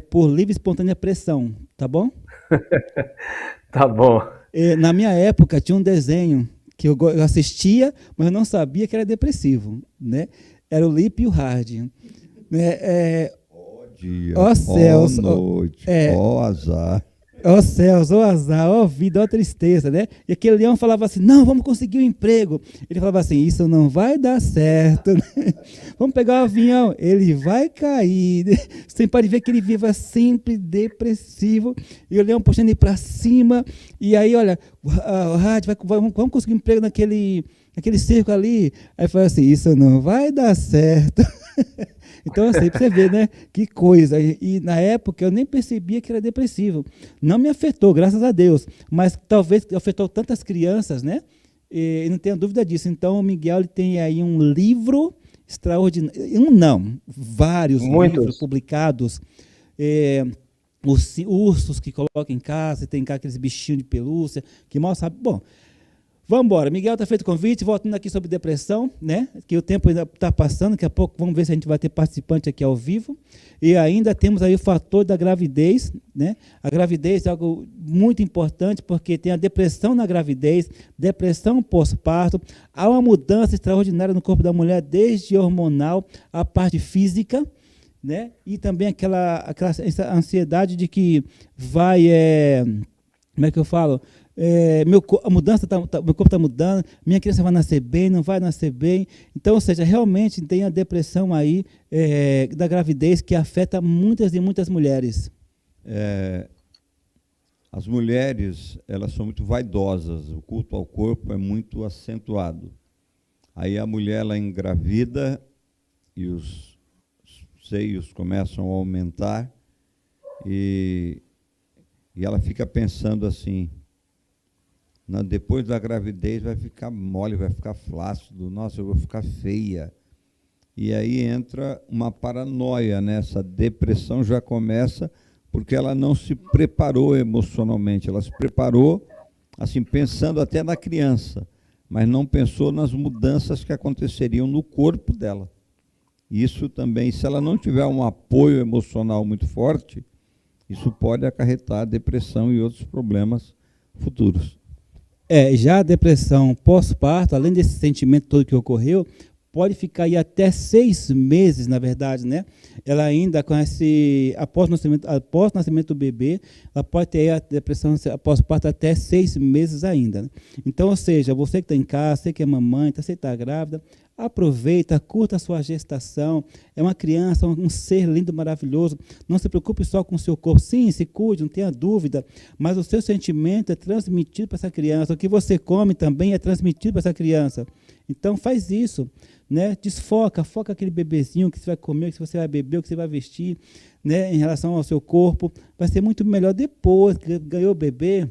por livre e espontânea pressão, tá bom? Tá bom. Na minha época tinha um desenho que eu assistia, mas eu não sabia que era depressivo, né? Era o Lip e o Hard, né? Dia, ó céus, noite, ó azar. Ó céus, ó azar, ó vida, ó tristeza, né? E aquele leão falava assim, não, vamos conseguir um emprego. Ele falava assim, isso não vai dar certo. Vamos pegar o avião, ele vai cair. Você pode ver que ele viva sempre depressivo. E o leão puxando ele para cima. E aí, olha, o rádio, vamos conseguir um emprego naquele circo ali. Aí fala assim, isso não vai dar certo. Então, assim, para você ver, né? Que coisa. E na época eu nem percebia que era depressivo. Não me afetou, graças a Deus. Mas talvez afetou tantas crianças, né? E não tenho dúvida disso. Então, o Miguel ele tem aí um livro extraordinário. Vários livros publicados. Os ursos que colocam em casa, tem cá aqueles bichinhos de pelúcia, que mal sabe. Bom, Vamos embora. Miguel está feito o convite, voltando aqui sobre depressão, né? Que o tempo ainda está passando, daqui a pouco vamos ver se a gente vai ter participante aqui ao vivo. E ainda temos aí o fator da gravidez, né? A gravidez é algo muito importante, porque tem a depressão na gravidez, depressão pós-parto, há uma mudança extraordinária no corpo da mulher, desde hormonal à parte física, né? E também aquela essa ansiedade de que vai, como é que eu falo? A mudança meu corpo está mudando, minha criança vai nascer bem, não vai nascer bem. Então, ou seja, realmente tem a depressão aí da gravidez que afeta muitas e muitas mulheres. As mulheres, elas são muito vaidosas, o culto ao corpo é muito acentuado. Aí a mulher, ela engravida e os seios começam a aumentar e ela fica pensando assim, depois da gravidez vai ficar mole, vai ficar flácido, nossa, eu vou ficar feia. E aí entra uma paranoia, né? Essa depressão já começa porque ela não se preparou emocionalmente, ela se preparou assim, pensando até na criança, mas não pensou nas mudanças que aconteceriam no corpo dela. Isso também, se ela não tiver um apoio emocional muito forte, isso pode acarretar depressão e outros problemas futuros. Já a depressão pós-parto, além desse sentimento todo que ocorreu, pode ficar aí até 6 meses, na verdade, né? Ela ainda com após o nascimento do bebê, ela pode ter a depressão pós-parto até 6 meses ainda, né? Então, ou seja, você que está em casa, você que é mamãe, você que está grávida, aproveita, curta a sua gestação, é uma criança, um ser lindo, maravilhoso, não se preocupe só com o seu corpo, sim, se cuide, não tenha dúvida, mas o seu sentimento é transmitido para essa criança, o que você come também é transmitido para essa criança, então faz isso, né? Foca aquele bebezinho que você vai comer, que você vai beber, que você vai vestir, né? Em relação ao seu corpo, vai ser muito melhor depois que ganhou o bebê.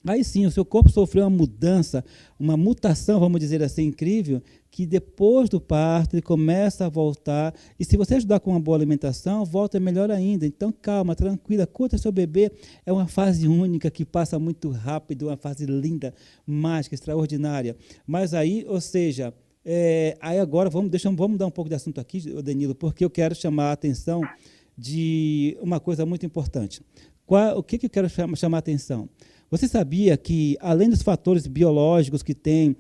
Aí sim, o seu corpo sofreu uma mudança, uma mutação, vamos dizer assim, incrível, que depois do parto ele começa a voltar, e se você ajudar com uma boa alimentação, volta melhor ainda. Então, calma, tranquila, curta seu bebê, é uma fase única que passa muito rápido, uma fase linda, mágica, extraordinária. Mas aí, ou seja, aí agora vamos dar um pouco de assunto aqui, Danilo, porque eu quero chamar a atenção de uma coisa muito importante. O que eu quero chamar a atenção? Você sabia que, além dos fatores biológicos que tem,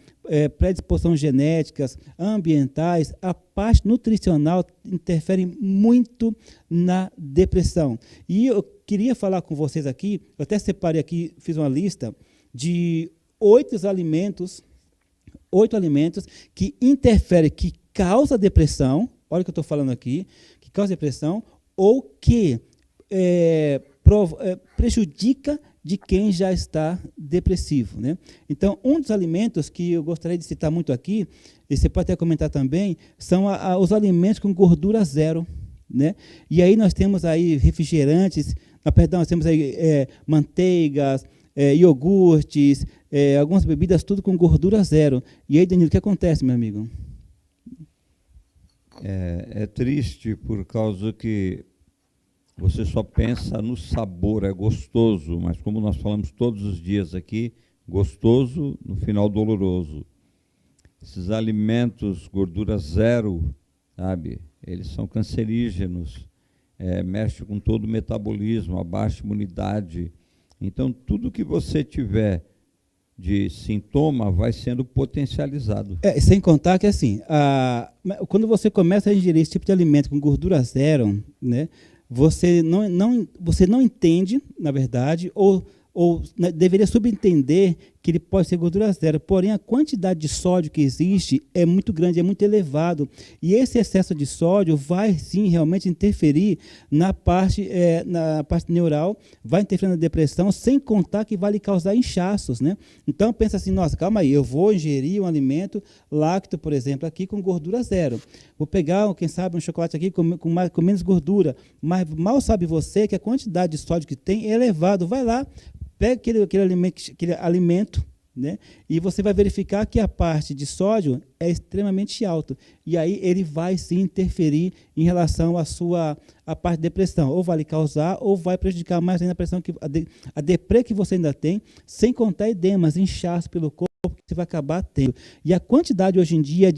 predisposições genéticas, ambientais, a parte nutricional interfere muito na depressão? E eu queria falar com vocês aqui, eu até separei aqui, fiz uma lista de 8 alimentos que interferem, que causam depressão, olha o que eu estou falando aqui, que causam depressão, ou que prejudica de quem já está depressivo, né? Então, um dos alimentos que eu gostaria de citar muito aqui, e você pode até comentar também, são os alimentos com gordura zero, né? E aí nós temos aí refrigerantes, nós temos aí manteigas, iogurtes, algumas bebidas, tudo com gordura zero. E aí, Danilo, o que acontece, meu amigo? É triste por causa que você só pensa no sabor, é gostoso, mas como nós falamos todos os dias aqui, gostoso, no final doloroso. Esses alimentos, gordura zero, sabe, eles são cancerígenos, mexe com todo o metabolismo, abaixa a imunidade. Então, tudo que você tiver de sintoma vai sendo potencializado. Sem contar que, assim, quando você começa a ingerir esse tipo de alimento com gordura zero, né, você não entende, na verdade, ou deveria subentender que ele pode ser gordura zero, porém a quantidade de sódio que existe é muito grande, é muito elevado, e esse excesso de sódio vai sim realmente interferir na parte neural, vai interferir na depressão, sem contar que vai lhe causar inchaços, né? Então pensa assim, nossa, calma aí, eu vou ingerir um alimento lácteo, por exemplo, aqui com gordura zero, vou pegar, quem sabe, um chocolate aqui com menos gordura, mas mal sabe você que a quantidade de sódio que tem é elevado, vai lá, pega aquele alimento, né, e você vai verificar que a parte de sódio é extremamente alta. E aí ele vai se interferir em relação à parte de depressão. Ou vai lhe causar, ou vai prejudicar mais ainda a depressão a deprê que você ainda tem, sem contar edemas, inchaço pelo corpo, que você vai acabar tendo. E a quantidade hoje em dia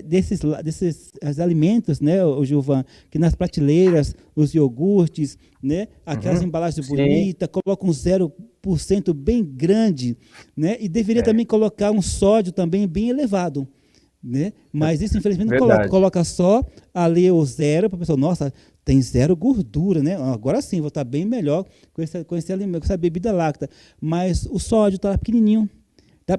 desses alimentos, né, o Gilvan, que nas prateleiras, os iogurtes, né, aquelas embalagens bonitas, colocam um 0% bem grande, né, e deveria também colocar um sódio também bem elevado. Né? Mas isso, infelizmente, não coloca só ali o 0 para a pessoa, nossa, tem 0 gordura, né? Agora sim, vou estar bem melhor com esse alimento, com essa bebida láctea. Mas o sódio está pequenininho.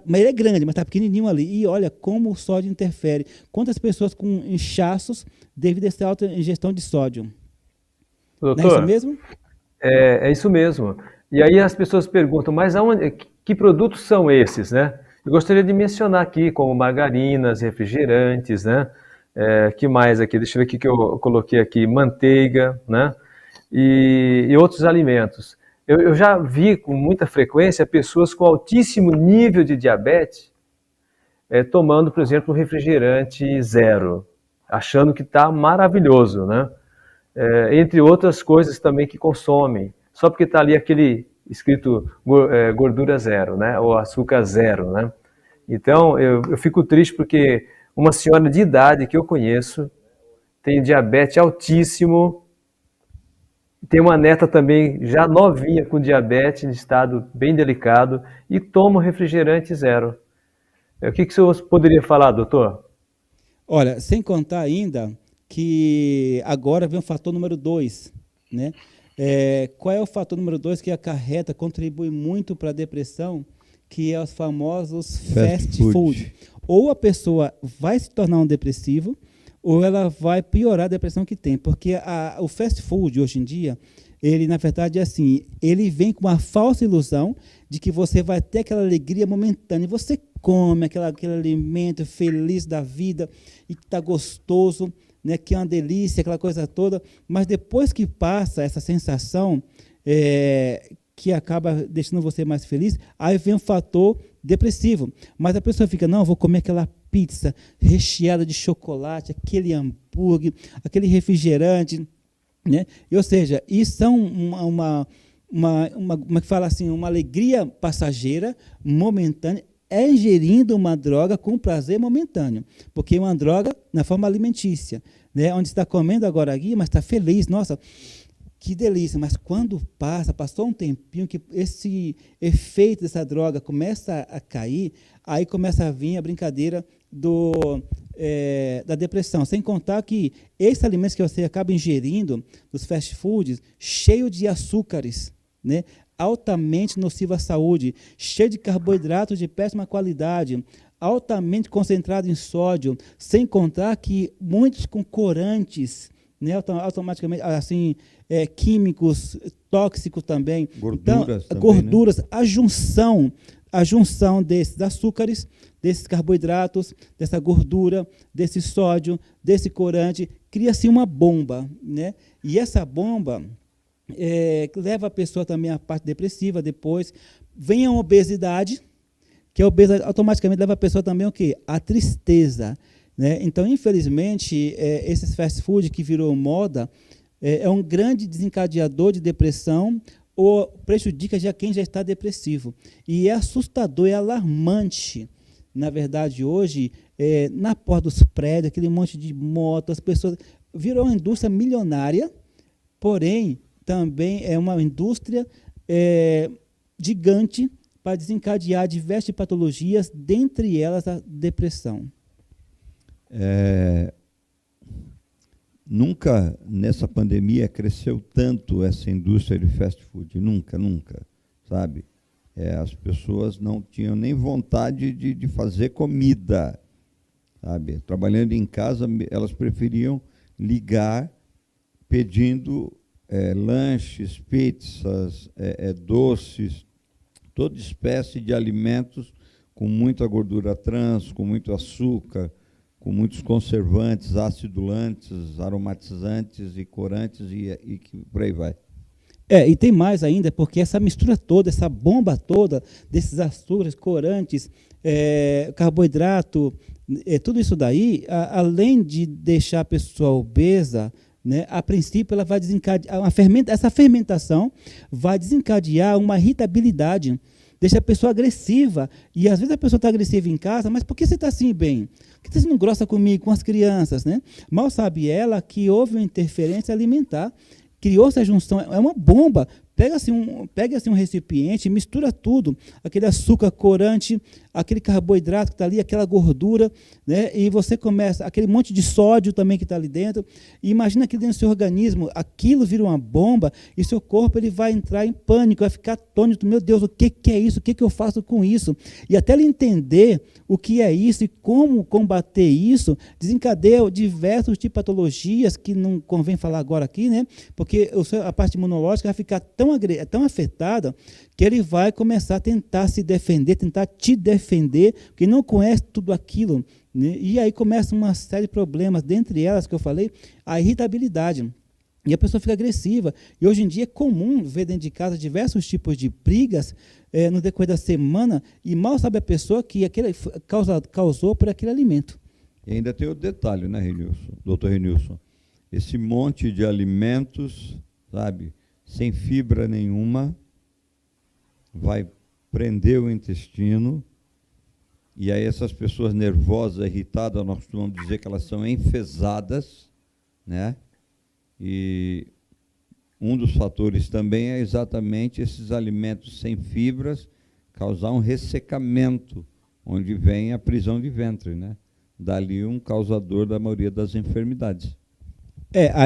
Mas ele é grande, mas está pequenininho ali. E olha como o sódio interfere. Quantas pessoas com inchaços devido a essa alta ingestão de sódio? Doutor, não é isso mesmo? É isso mesmo. E aí as pessoas perguntam, mas que produtos são esses, né? Eu gostaria de mencionar aqui como margarinas, refrigerantes, né? Que mais aqui? Deixa eu ver o que eu coloquei aqui. Manteiga, né? E outros alimentos. Eu já vi com muita frequência pessoas com altíssimo nível de diabetes tomando, por exemplo, refrigerante zero, achando que está maravilhoso, né? Entre outras coisas também que consomem, só porque está ali aquele escrito gordura zero, né? Ou açúcar zero, né? Então, eu fico triste porque uma senhora de idade que eu conheço tem diabetes altíssimo, tem uma neta também já novinha com diabetes, em estado bem delicado, e toma refrigerante zero. O que o senhor poderia falar, doutor? Olha, sem contar ainda que agora vem o fator número 2, né? Qual é o fator número 2 que contribui muito para a depressão, que é os famosos fast food. Ou a pessoa vai se tornar um depressivo, ou ela vai piorar a depressão que tem. Porque o fast food, hoje em dia, ele, na verdade, é assim, ele vem com uma falsa ilusão de que você vai ter aquela alegria momentânea. Você come aquele alimento feliz da vida, e que está gostoso, né, que é uma delícia, aquela coisa toda, mas depois que passa essa sensação, que acaba deixando você mais feliz, aí vem um fator depressivo. Mas a pessoa fica, não, eu vou comer aquela pizza recheada de chocolate, aquele hambúrguer, aquele refrigerante, né? Ou seja, isso é como é que fala assim, uma alegria passageira, momentânea, ingerindo uma droga com prazer momentâneo, porque é uma droga na forma alimentícia, né? Onde está comendo agora aqui, mas está feliz, nossa, que delícia, mas quando passou um tempinho que esse efeito dessa droga começa a cair, aí começa a vir a brincadeira da depressão, sem contar que esses alimentos que você acaba ingerindo, dos fast foods, cheio de açúcares, né, altamente nocivo à saúde, cheio de carboidratos de péssima qualidade, altamente concentrado em sódio, sem contar que muitos com corantes, né, automaticamente, assim, químicos tóxicos também. Gorduras, né? A junção desses açúcares, desses carboidratos, dessa gordura, desse sódio, desse corante, cria-se uma bomba, né? E essa bomba leva a pessoa também à parte depressiva. Depois vem a obesidade, que a obesidade automaticamente leva a pessoa também o quê? A tristeza, né? Então, infelizmente, esses fast food que virou moda é um grande desencadeador de depressão, ou prejudica já quem já está depressivo. E é assustador, é alarmante. Na verdade, hoje, na porta dos prédios, aquele monte de moto, as pessoas... Virou uma indústria milionária, porém, também é uma indústria gigante para desencadear diversas patologias, dentre elas a depressão. Nunca nessa pandemia cresceu tanto essa indústria de fast food, nunca, sabe? As pessoas não tinham nem vontade de fazer comida, sabe? Trabalhando em casa, elas preferiam ligar pedindo lanches, pizzas, doces, toda espécie de alimentos com muita gordura trans, com muito açúcar, com muitos conservantes, acidulantes, aromatizantes e corantes e por aí vai. E tem mais ainda, porque essa mistura toda, essa bomba toda desses açúcares, corantes, carboidrato, tudo isso daí, além de deixar a pessoa obesa, né, a princípio ela vai desencadear, essa fermentação vai desencadear uma irritabilidade, deixa a pessoa agressiva. E às vezes a pessoa está agressiva em casa, mas por que você está assim bem? Por que você não grossa comigo, com as crianças, né? Mal sabe ela que houve uma interferência alimentar, criou-se a junção, é uma bomba. Pega assim um recipiente, mistura tudo, aquele açúcar, corante, aquele carboidrato que está ali, aquela gordura, né? E você começa, aquele monte de sódio também que está ali dentro, e imagina aquilo dentro do seu organismo, aquilo vira uma bomba, e seu corpo ele vai entrar em pânico, vai ficar atônito, meu Deus, o que é isso? O que eu faço com isso? E até ele entender o que é isso e como combater isso, desencadeia diversos tipos de patologias, que não convém falar agora aqui, né? Porque a parte imunológica vai ficar tão afetada que ele vai começar a tentar se defender, tentar te defender, porque não conhece tudo aquilo, né? E aí começa uma série de problemas, dentre elas que eu falei, a irritabilidade. E a pessoa fica agressiva. E hoje em dia é comum ver dentro de casa diversos tipos de brigas no decorrer da semana, e mal sabe a pessoa que aquele causou por aquele alimento. E ainda tem o detalhe, né, doutor Renilson? Esse monte de alimentos, sabe, sem fibra nenhuma, vai prender o intestino, e aí essas pessoas nervosas, irritadas, nós costumamos dizer que elas são enfesadas, né? E um dos fatores também é exatamente esses alimentos sem fibras causar um ressecamento, onde vem a prisão de ventre, né? Dali um causador da maioria das enfermidades.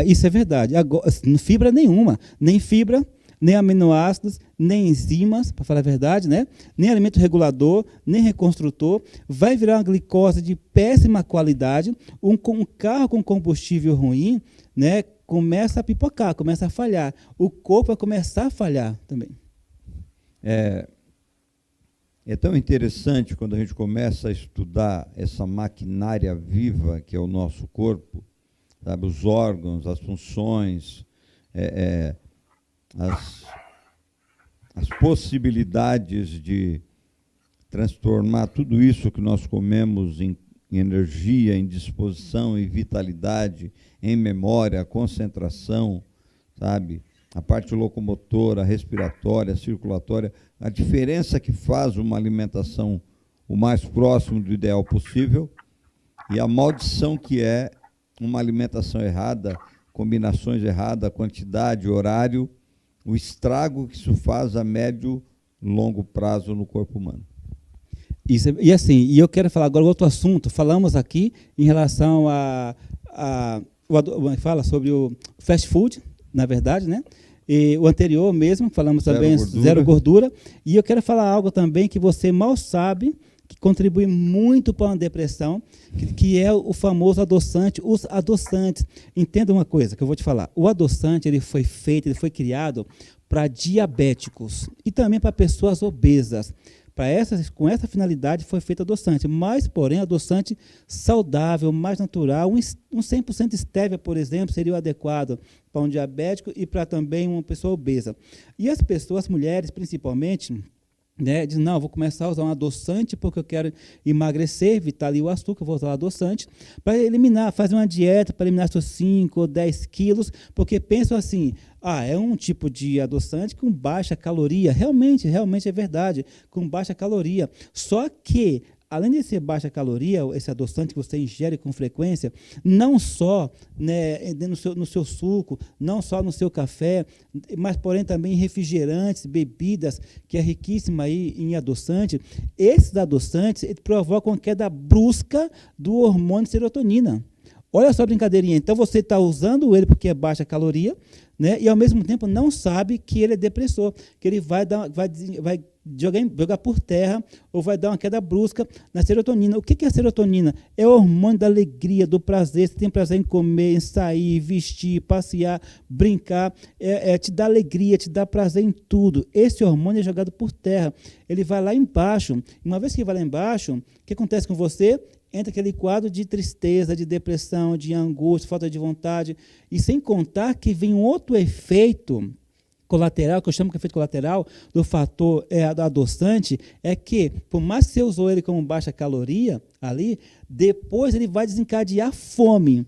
Isso é verdade. Agora, fibra nenhuma, nem fibra, nem aminoácidos, nem enzimas, para falar a verdade, né? Nem alimento regulador, nem reconstrutor. Vai virar uma glicose de péssima qualidade. Um carro com combustível ruim, né, começa a pipocar, começa a falhar. O corpo vai começar a falhar também. É tão interessante quando a gente começa a estudar essa maquinária viva que é o nosso corpo, sabe, os órgãos, as funções, as possibilidades de transformar tudo isso que nós comemos em energia, em disposição, em vitalidade, em memória, concentração, sabe? A parte locomotora, respiratória, circulatória, a diferença que faz uma alimentação o mais próximo do ideal possível e a maldição que é uma alimentação errada, combinações erradas, quantidade, horário, o estrago que isso faz a médio e longo prazo no corpo humano. Isso, e assim, eu quero falar agora outro assunto. Falamos aqui em relação fala sobre o fast food, na verdade, né? E o anterior mesmo, falamos também zero gordura. E eu quero falar algo também que você mal sabe, que contribui muito para uma depressão, que é o famoso adoçante, os adoçantes. Entenda uma coisa que eu vou te falar. O adoçante ele foi criado para diabéticos e também para pessoas obesas. Com essa finalidade foi feito adoçante, mas, porém, adoçante saudável, mais natural, um 100% estévia, por exemplo, seria o adequado para um diabético e para também uma pessoa obesa. E as pessoas, as mulheres principalmente, né, dizem, não, vou começar a usar um adoçante porque eu quero emagrecer, evitar ali o açúcar, vou usar o adoçante para eliminar, fazer uma dieta para eliminar seus 5 ou 10 quilos, porque pensam assim, é um tipo de adoçante com baixa caloria, realmente é verdade, com baixa caloria, só que além de ser baixa caloria, esse adoçante que você ingere com frequência, não só, né, no seu suco, não só no seu café, mas porém também em refrigerantes, bebidas, que é riquíssima aí em adoçante, esses adoçantes provocam a queda brusca do hormônio serotonina. Olha só a brincadeirinha, então você está usando ele porque é baixa caloria, né, e ao mesmo tempo não sabe que ele é depressor, que ele vai jogar por terra ou vai dar uma queda brusca na serotonina. O que é a serotonina? É o hormônio da alegria, do prazer. Você tem prazer em comer, em sair, vestir, passear, brincar, te dá alegria, te dá prazer em tudo. Esse hormônio é jogado por terra. Ele vai lá embaixo. Uma vez que vai lá embaixo, o que acontece com você? Entra aquele quadro de tristeza, de depressão, de angústia, falta de vontade, e sem contar que vem um outro efeito colateral, que eu chamo de efeito colateral do fator adoçante, é que, por mais que você usou ele como baixa caloria ali, depois ele vai desencadear fome.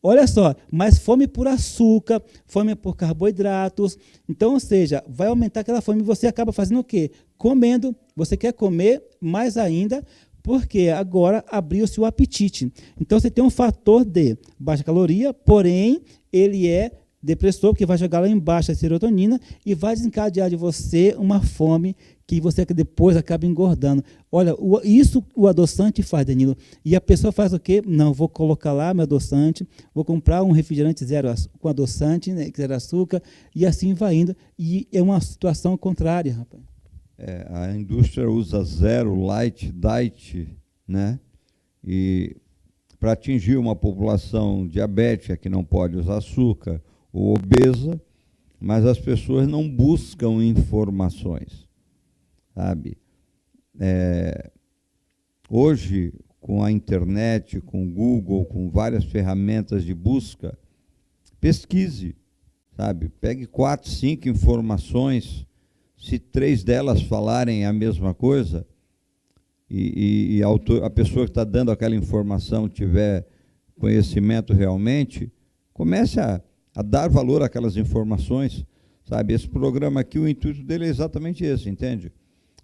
Olha só, mas fome por açúcar, fome por carboidratos. Então, ou seja, vai aumentar aquela fome e você acaba fazendo o quê? comendo, você quer comer mais ainda, porque agora abriu-se o apetite. Então, você tem um fator de baixa caloria, porém, ele é depressor, porque vai jogar lá embaixo a serotonina e vai desencadear de você uma fome que você depois acaba engordando. Olha, isso o adoçante faz, Danilo. E a pessoa faz o quê? Não, vou colocar lá meu adoçante, vou comprar um refrigerante com adoçante, né, zero açúcar, e assim vai indo. E é uma situação contrária, rapaz. A indústria usa zero, light, diet, né? E para atingir uma população diabética que não pode usar açúcar, ou obesa, mas as pessoas não buscam informações, sabe? Hoje, com a internet, com o Google, com várias ferramentas de busca, pesquise, sabe? Pegue 4, 5 informações, se 3 delas falarem a mesma coisa, e a pessoa que está dando aquela informação tiver conhecimento realmente, comece a dar valor àquelas informações, sabe? Esse programa aqui, o intuito dele é exatamente esse, entende?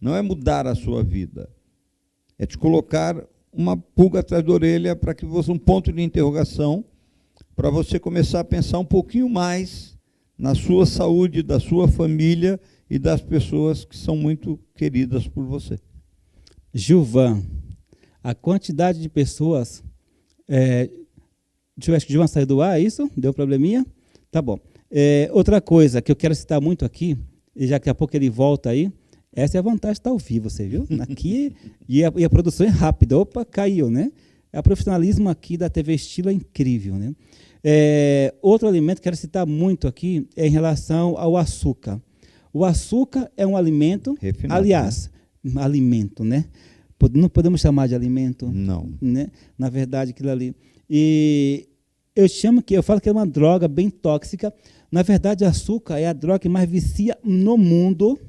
Não é mudar a sua vida, é te colocar uma pulga atrás da orelha para que você, um ponto de interrogação, para você começar a pensar um pouquinho mais na sua saúde, da sua família e das pessoas que são muito queridas por você. Gilvan, a quantidade de pessoas... deixa eu ver, acho que o Gilvan saiu do ar, é isso? Deu probleminha? Tá bom. Outra coisa que eu quero citar muito aqui, e já que daqui a pouco ele volta aí, essa é a vantagem de estar ao vivo, você viu? Aqui, e a produção é rápida. Opa, caiu, né? O profissionalismo aqui da TV Estilo é incrível, né? Outro alimento que eu quero citar muito aqui é em relação ao açúcar. O açúcar é um alimento, refinado, aliás, né? Alimento, né? Não podemos chamar de alimento. Não. Né? Na verdade, aquilo ali. E eu falo que é uma droga bem tóxica. Na verdade, o açúcar é a droga que mais vicia no mundo,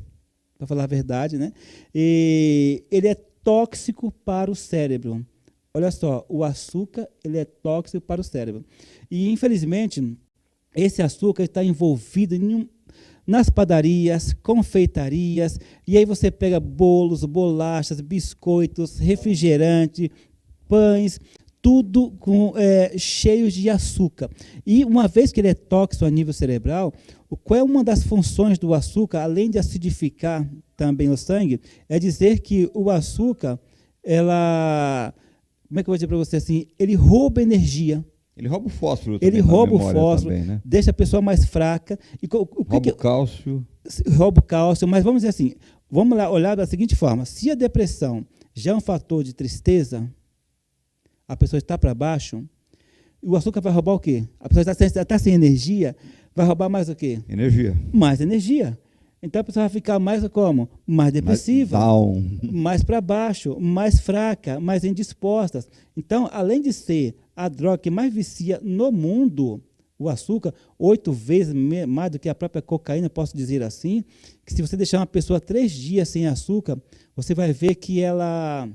para falar a verdade, né? E ele é tóxico para o cérebro. Olha só, o açúcar ele é tóxico para o cérebro. E, infelizmente, esse açúcar está envolvido nas padarias, confeitarias, e aí você pega bolos, bolachas, biscoitos, refrigerante, pães, tudo cheios de açúcar. E uma vez que ele é tóxico a nível cerebral, qual é uma das funções do açúcar, além de acidificar também o sangue, é dizer que o açúcar, como é que eu vou dizer para você assim, ele rouba energia. Ele rouba o fósforo também. Ele rouba o fósforo, também, né? Deixa a pessoa mais fraca. Rouba o cálcio. Rouba o cálcio, mas vamos dizer assim, vamos lá olhar da seguinte forma, se a depressão já é um fator de tristeza, a pessoa está para baixo, o açúcar vai roubar o quê? A pessoa está sem energia, vai roubar mais o quê? Energia. Mais energia. Então a pessoa vai ficar mais como? Mais depressiva, mais para baixo, mais fraca, mais indisposta. Então, além de ser a droga que mais vicia no mundo, o açúcar, 8 vezes mais do que a própria cocaína, posso dizer assim, que se você deixar uma pessoa 3 dias sem açúcar, você vai ver que ela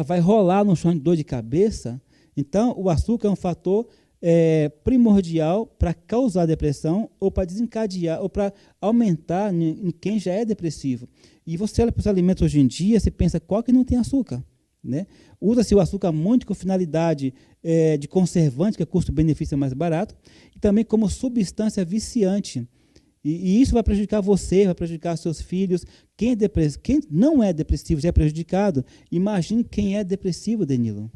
vai rolar no chão de dor de cabeça. Então, o açúcar é um fator primordial para causar depressão ou para desencadear ou para aumentar em quem já é depressivo. E você olha para os alimentos hoje em dia, você pensa qual que não tem açúcar, né? Usa-se o açúcar muito com finalidade de conservante, que é custo-benefício mais barato, e também como substância viciante. E isso vai prejudicar você, vai prejudicar seus filhos. Quem não é depressivo já é prejudicado. Imagine quem é depressivo, Danilo.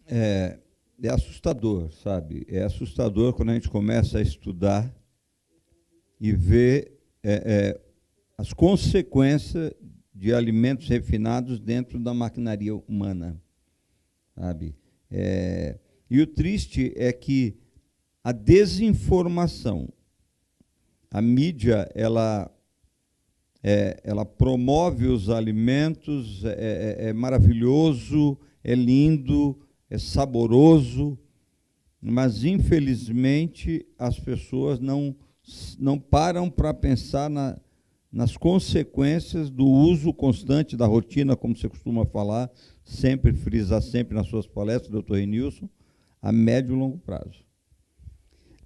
É assustador, sabe? É assustador quando a gente começa a estudar e ver as consequências de alimentos refinados dentro da maquinaria humana, sabe? E o triste é que a desinformação, a mídia, ela promove os alimentos, é maravilhoso, é lindo, é saboroso, mas, infelizmente, as pessoas não param para pensar nas consequências do uso constante da rotina, como você costuma falar, sempre frisar sempre nas suas palestras, doutor Renilson, a médio e longo prazo.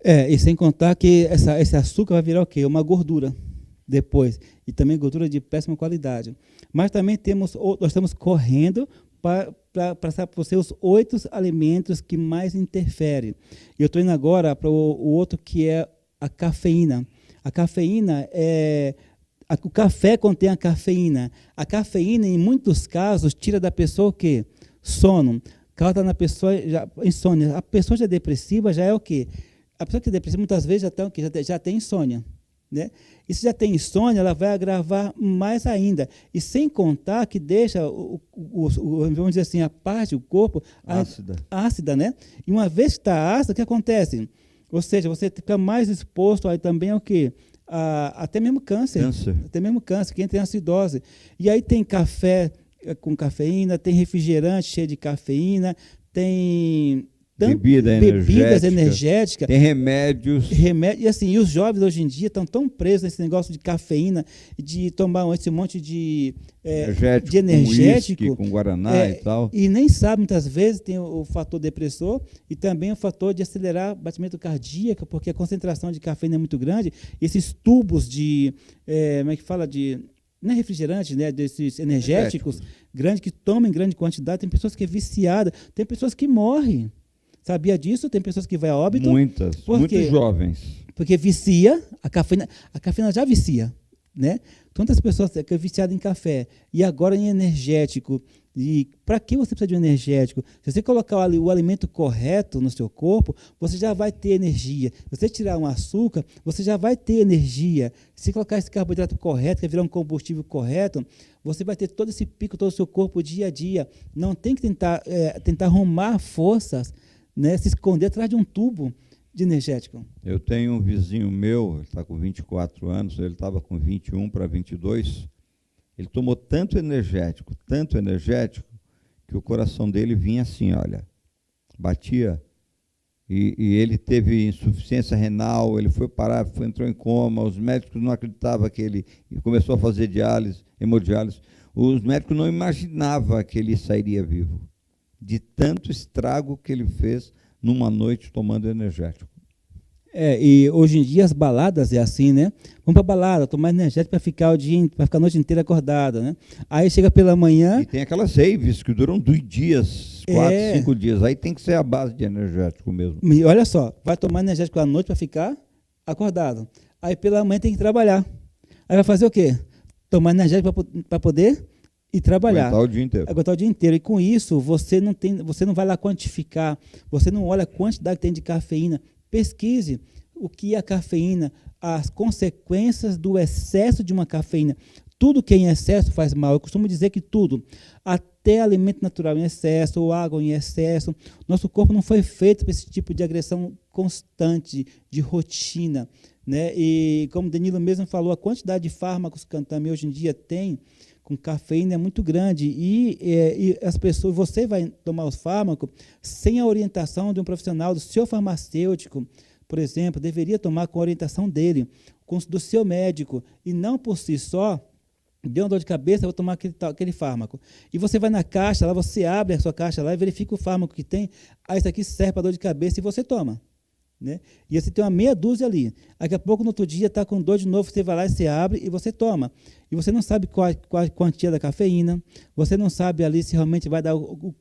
E sem contar que esse açúcar vai virar o quê? Uma gordura. depois. E também gordura de péssima qualidade. Mas também nós estamos correndo para passar para você os 8 alimentos que mais interferem. Eu estou indo agora para o outro, que é a cafeína. A cafeína o café contém a cafeína. A cafeína, em muitos casos, tira da pessoa o quê? Sono. Causa na pessoa insônia. A pessoa já depressiva já é o quê? A pessoa que é depressiva muitas vezes já tem insônia. Né? E se já tem insônia, ela vai agravar mais ainda. E sem contar que deixa, vamos dizer assim, a parte do corpo ácida, né? E uma vez que está ácida, o que acontece? Ou seja, você fica mais exposto aí também ao quê? Até mesmo câncer. Até mesmo câncer, quem tem acidose. E aí tem café com cafeína, tem refrigerante cheio de cafeína, tem bebidas energéticas, tem remédios. E assim, e os jovens hoje em dia estão tão presos nesse negócio de cafeína, de tomar esse monte de energético, com whisky, com guaraná e tal. E nem sabe, muitas vezes, tem o fator depressor e também o fator de acelerar o batimento cardíaco, porque a concentração de cafeína é muito grande. Esses tubos de, como é que fala, não é refrigerante, né, desses energéticos grandes, que tomam em grande quantidade, tem pessoas que é viciada, tem pessoas que morrem. Sabia disso? Tem pessoas que vão a óbito. Muitos jovens. Porque vicia, a cafeína já vicia, né? Tantas pessoas que são viciadas em café e agora em energético. E para que você precisa de um energético? Se você colocar o alimento correto no seu corpo, você já vai ter energia. Se você tirar um açúcar, você já vai ter energia. Se colocar esse carboidrato correto, que vai virar um combustível correto, você vai ter todo esse pico, todo o seu corpo dia a dia. Não tem que tentar arrumar forças, né, se esconder atrás de um tubo de energético. Eu tenho um vizinho meu, ele está com 24 anos, ele estava com 21 para 22, ele tomou tanto energético, que o coração dele vinha assim, olha, batia, e ele teve insuficiência renal, ele foi parar, entrou em coma, os médicos não acreditavam que ele começou a fazer diálise, hemodiálise, os médicos não imaginavam que ele sairia vivo, de tanto estrago que ele fez numa noite tomando energético. E hoje em dia as baladas é assim, né? Vamos para balada, tomar energético para ficar a noite inteira acordada, né? Aí chega pela manhã... E tem aquelas raves que duram 2 dias, 4, 5 dias. Aí tem que ser a base de energético mesmo. E olha só, vai tomar energético à noite para ficar acordado. Aí pela manhã tem que trabalhar. Aí vai fazer o quê? Tomar energético para poder... e trabalhar. Aguentar o dia inteiro. E com isso, você não vai lá quantificar, você não olha a quantidade que tem de cafeína. Pesquise o que é a cafeína, as consequências do excesso de uma cafeína. Tudo que é em excesso faz mal. Eu costumo dizer que tudo, até alimento natural em excesso, ou água em excesso. Nosso corpo não foi feito para esse tipo de agressão constante, de rotina, né? E como o Danilo mesmo falou, a quantidade de fármacos que também hoje em dia tem com cafeína é muito grande e as pessoas, você vai tomar os fármacos sem a orientação de um profissional, do seu farmacêutico, por exemplo, deveria tomar com a orientação dele, do seu médico, e não por si só, deu uma dor de cabeça, vou tomar aquele fármaco. E você vai na caixa, lá você abre a sua caixa lá e verifica o fármaco que tem, isso aqui serve para dor de cabeça e você toma. Né? E você tem uma meia dúzia ali. Daqui a pouco, no outro dia, está com dor de novo, você vai lá e você abre e você toma. E você não sabe qual a quantia da cafeína, você não sabe ali se realmente vai dar,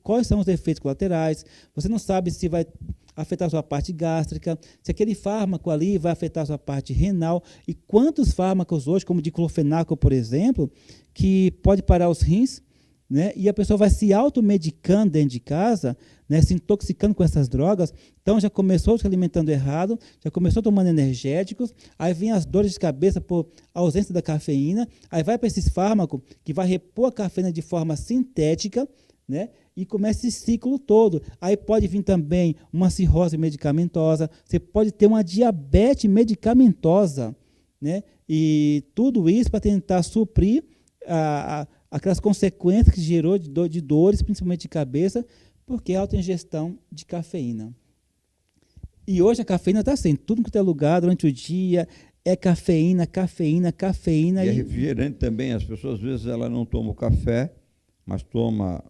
quais são os efeitos colaterais, você não sabe se vai afetar a sua parte gástrica, se aquele fármaco ali vai afetar a sua parte renal. E quantos fármacos hoje, como diclofenaco, por exemplo, que pode parar os rins, né? E a pessoa vai se automedicando dentro de casa, né? Se intoxicando com essas drogas, então já começou se alimentando errado, já começou tomando energéticos, aí vem as dores de cabeça por ausência da cafeína, aí vai para esses fármacos que vai repor a cafeína de forma sintética, né? E começa esse ciclo todo. Aí pode vir também uma cirrose medicamentosa, você pode ter uma diabetes medicamentosa, né? E tudo isso para tentar suprir aquelas consequências que gerou de dores, principalmente de cabeça, porque é alta ingestão de cafeína. E hoje a cafeína está assim, tudo que é lugar durante o dia, é cafeína. E é refrigerante também, as pessoas às vezes ela não toma o café, mas toma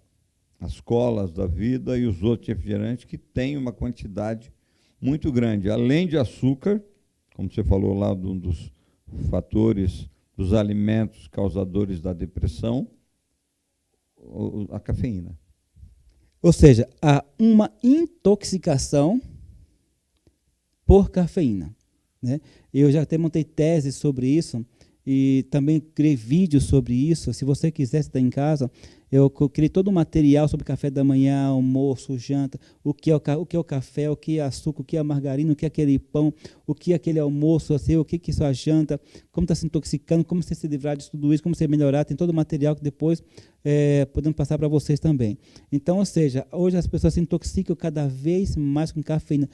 as colas da vida e os outros refrigerantes que têm uma quantidade muito grande, além de açúcar, como você falou lá, um dos fatores dos alimentos causadores da depressão, a cafeína. Ou seja, há uma intoxicação por cafeína, né? Eu já até montei tese sobre isso e também criei vídeos sobre isso. Se você quiser estar em casa, eu criei todo um material sobre café da manhã, almoço, janta, o que é o café, o que é açúcar, o que é a margarina, o que é aquele pão, o que é aquele almoço, assim, o que é sua janta, como está se intoxicando, como você se livrar de tudo isso, como você melhorar. Tem todo o material que depois podemos passar para vocês também. Então, ou seja, hoje as pessoas se intoxicam cada vez mais com cafeína.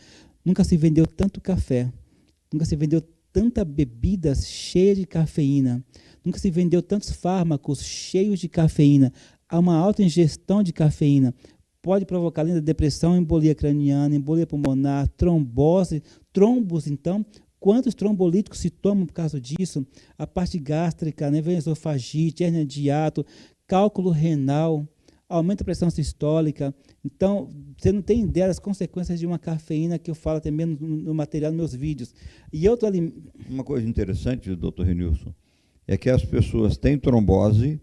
Nunca se vendeu tanto café, nunca se vendeu tanta bebida cheia de cafeína, nunca se vendeu tantos fármacos cheios de cafeína. Há uma alta ingestão de cafeína. Pode provocar, além da depressão, embolia craniana, embolia pulmonar, trombose, trombos, então. Quantos trombolíticos se tomam por causa disso? A parte gástrica, né, esofagite, hérnia de hiato, cálculo renal, aumenta a pressão sistólica. Então, você não tem ideia das consequências de uma cafeína, que eu falo também no material, nos meus vídeos. E outro Uma coisa interessante, doutor Renilson, é que as pessoas têm trombose,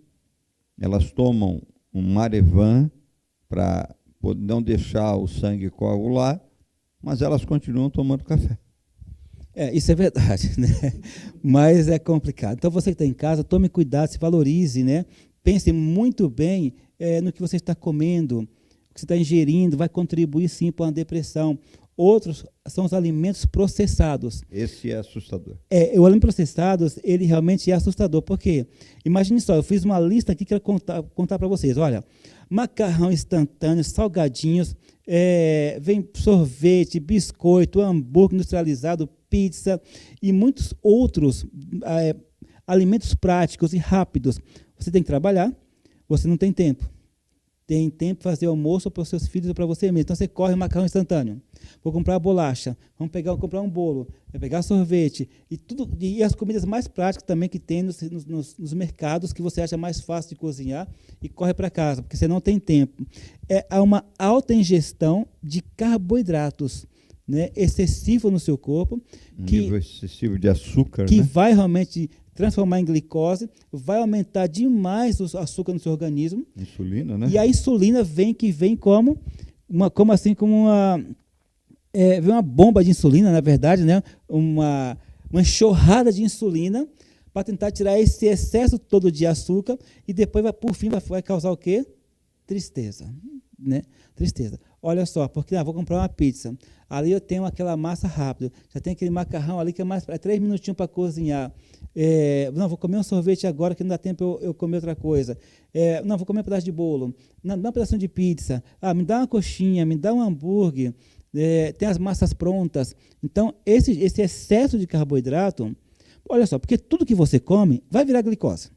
elas tomam um Marevan para não deixar o sangue coagular, mas elas continuam tomando café. Isso é verdade, né? Mas é complicado. Então, você que está em casa, tome cuidado, se valorize, né? Pense muito bem no que você está comendo, o que você está ingerindo, vai contribuir sim para uma depressão. Outros são os alimentos processados. Esse é assustador. O alimento processado, ele realmente é assustador. Por quê? Imagine só, eu fiz uma lista aqui que eu quero contar para vocês. Olha, macarrão instantâneo, salgadinhos, vem sorvete, biscoito, hambúrguer industrializado, pizza e muitos outros alimentos práticos e rápidos. Você tem que trabalhar, você não tem tempo. Tem tempo para fazer almoço para os seus filhos ou para você mesmo. Então, você corre o macarrão instantâneo. Vou comprar bolacha, vamos comprar um bolo, vai pegar sorvete. E as comidas mais práticas também que tem nos mercados, que você acha mais fácil de cozinhar, e corre para casa, porque você não tem tempo. Há uma alta ingestão de carboidratos, né, excessivo no seu corpo. Nível excessivo de açúcar. Que né? vai realmente transformar em glicose, vai aumentar demais o açúcar no seu organismo. Insulina, né? E a insulina vem como uma bomba de insulina, na verdade, né? Uma enxurrada de insulina para tentar tirar esse excesso todo de açúcar e depois, por fim, vai causar o quê? Tristeza, né? Tristeza. Olha só, porque vou comprar uma pizza. Ali eu tenho aquela massa rápida. Já tem aquele macarrão ali que é 3 minutinhos para cozinhar. Não, vou comer um sorvete agora que não dá tempo eu comer outra coisa. Não, vou comer um pedaço de bolo. Não, dá um pedacinho de pizza. Me dá uma coxinha, me dá um hambúrguer. Tem as massas prontas. Então, esse excesso de carboidrato, olha só, porque tudo que você come vai virar glicose.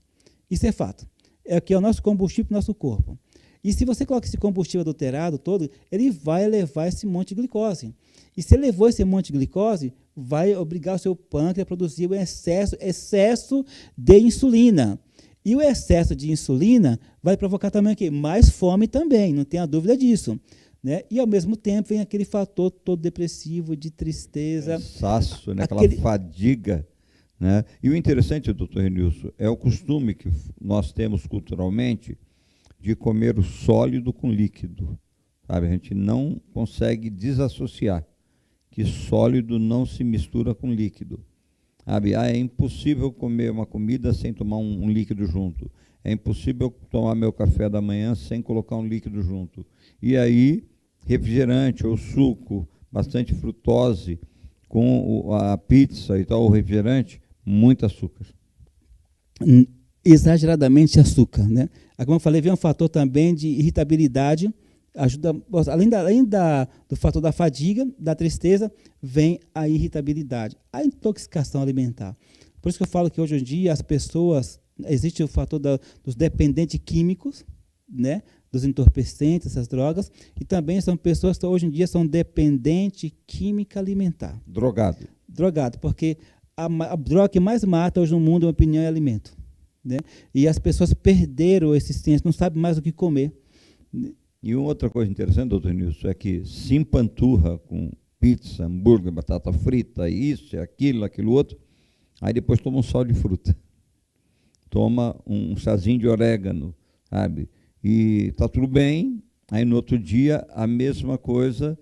Isso é fato. É o nosso combustível para o nosso corpo. E se você coloca esse combustível adulterado todo, ele vai levar esse monte de glicose. E se ele levou esse monte de glicose, vai obrigar o seu pâncreas a produzir o excesso de insulina. E o excesso de insulina vai provocar também o quê? Mais fome também, não tenha dúvida disso. Né? E, ao mesmo tempo, vem aquele fator todo depressivo, de tristeza. Cansaço, né? Aquela fadiga. Né? E o interessante, doutor Renilson, é o costume que nós temos culturalmente de comer o sólido com líquido. Sabe? A gente não consegue desassociar que sólido não se mistura com líquido. Sabe? É impossível comer uma comida sem tomar um líquido junto. É impossível tomar meu café da manhã sem colocar um líquido junto. E aí, refrigerante ou suco, bastante frutose, com a pizza e tal, o refrigerante, muito açúcar. Exageradamente açúcar, né? Como eu falei, vem um fator também de irritabilidade, ajuda, além do fator da fadiga, da tristeza, vem a irritabilidade, a intoxicação alimentar. Por isso que eu falo que hoje em dia as pessoas, existe o fator dos dependentes químicos, né? Dos entorpecentes, essas drogas, e também são pessoas que hoje em dia são dependentes química alimentar. Drogado, porque a droga que mais mata hoje no mundo, na minha opinião, é alimento. Né? E as pessoas perderam esse senso, não sabem mais o que comer. E uma outra coisa interessante, doutor Nilson, é que se empanturra com pizza, hambúrguer, batata frita, isso, aquilo outro, aí depois toma um sal de fruta. toma um chazinho de orégano, sabe? E está tudo bem, aí no outro dia a mesma coisa,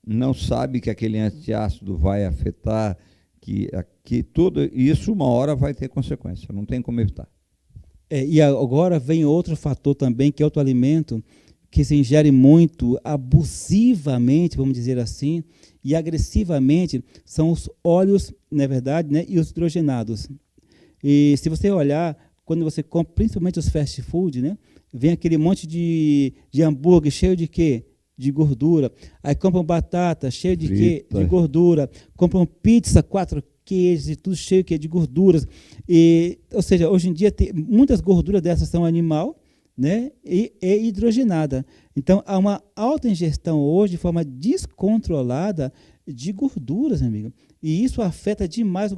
não sabe que aquele antiácido vai afetar, que tudo isso uma hora vai ter consequência, não tem como evitar. E agora vem outro fator também, que é outro alimento que se ingere muito abusivamente, vamos dizer assim, e agressivamente, são os óleos, na verdade, né, e os hidrogenados. E se você olhar, quando você compra, principalmente os fast food, né, vem aquele monte de hambúrguer cheio de quê? De gordura. Aí compram batata cheio de quê? De gordura. Compram pizza, 4 queijos e tudo cheio de gorduras. Ou seja, hoje em dia muitas gorduras dessas são animal, né, e hidrogenada. Então, há uma alta ingestão hoje, de forma descontrolada, de gorduras, amigo. E isso afeta demais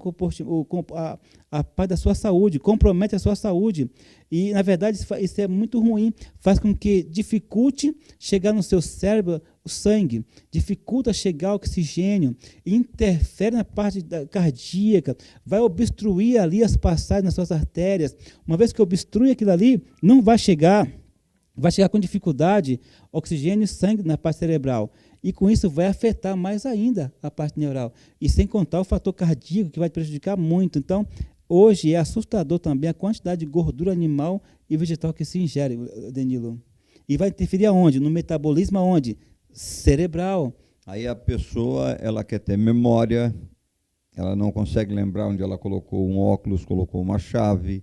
a parte da sua saúde, compromete a sua saúde. E, na verdade, isso é muito ruim. Faz com que dificulte chegar no seu cérebro o sangue, dificulta chegar o oxigênio, interfere na parte cardíaca, vai obstruir ali as passagens nas suas artérias. Uma vez que obstrui aquilo ali, não vai chegar com dificuldade oxigênio e sangue na parte cerebral. E com isso vai afetar mais ainda a parte neural. E sem contar o fator cardíaco, que vai prejudicar muito. Então, hoje é assustador também a quantidade de gordura animal e vegetal que se ingere, Danilo. E vai interferir aonde? No metabolismo aonde? Cerebral. Aí a pessoa, ela quer ter memória, ela não consegue lembrar onde ela colocou um óculos, colocou uma chave,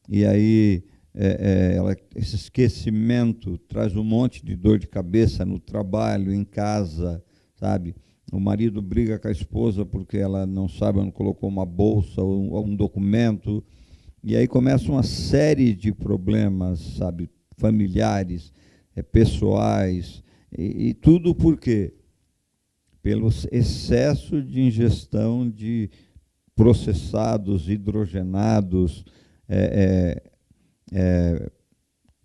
e aí esse esquecimento traz um monte de dor de cabeça no trabalho, em casa, sabe? O marido briga com a esposa porque ela não sabe onde colocou uma bolsa ou um documento, e aí começa uma série de problemas, sabe, familiares, pessoais, e tudo por quê? Pelo excesso de ingestão de processados, hidrogenados,